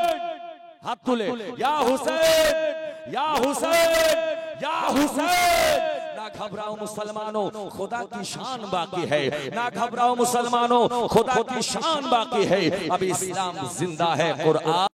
हाथ तुले, या हुसैन, या हुसैन, या हुसैन। ना घबराओ मुसलमानों, खुदा की शान बाकी है। ना घबराओ मुसलमानों, खुदा की शान बाकी है। अब इस्लाम जिंदा है, कुरान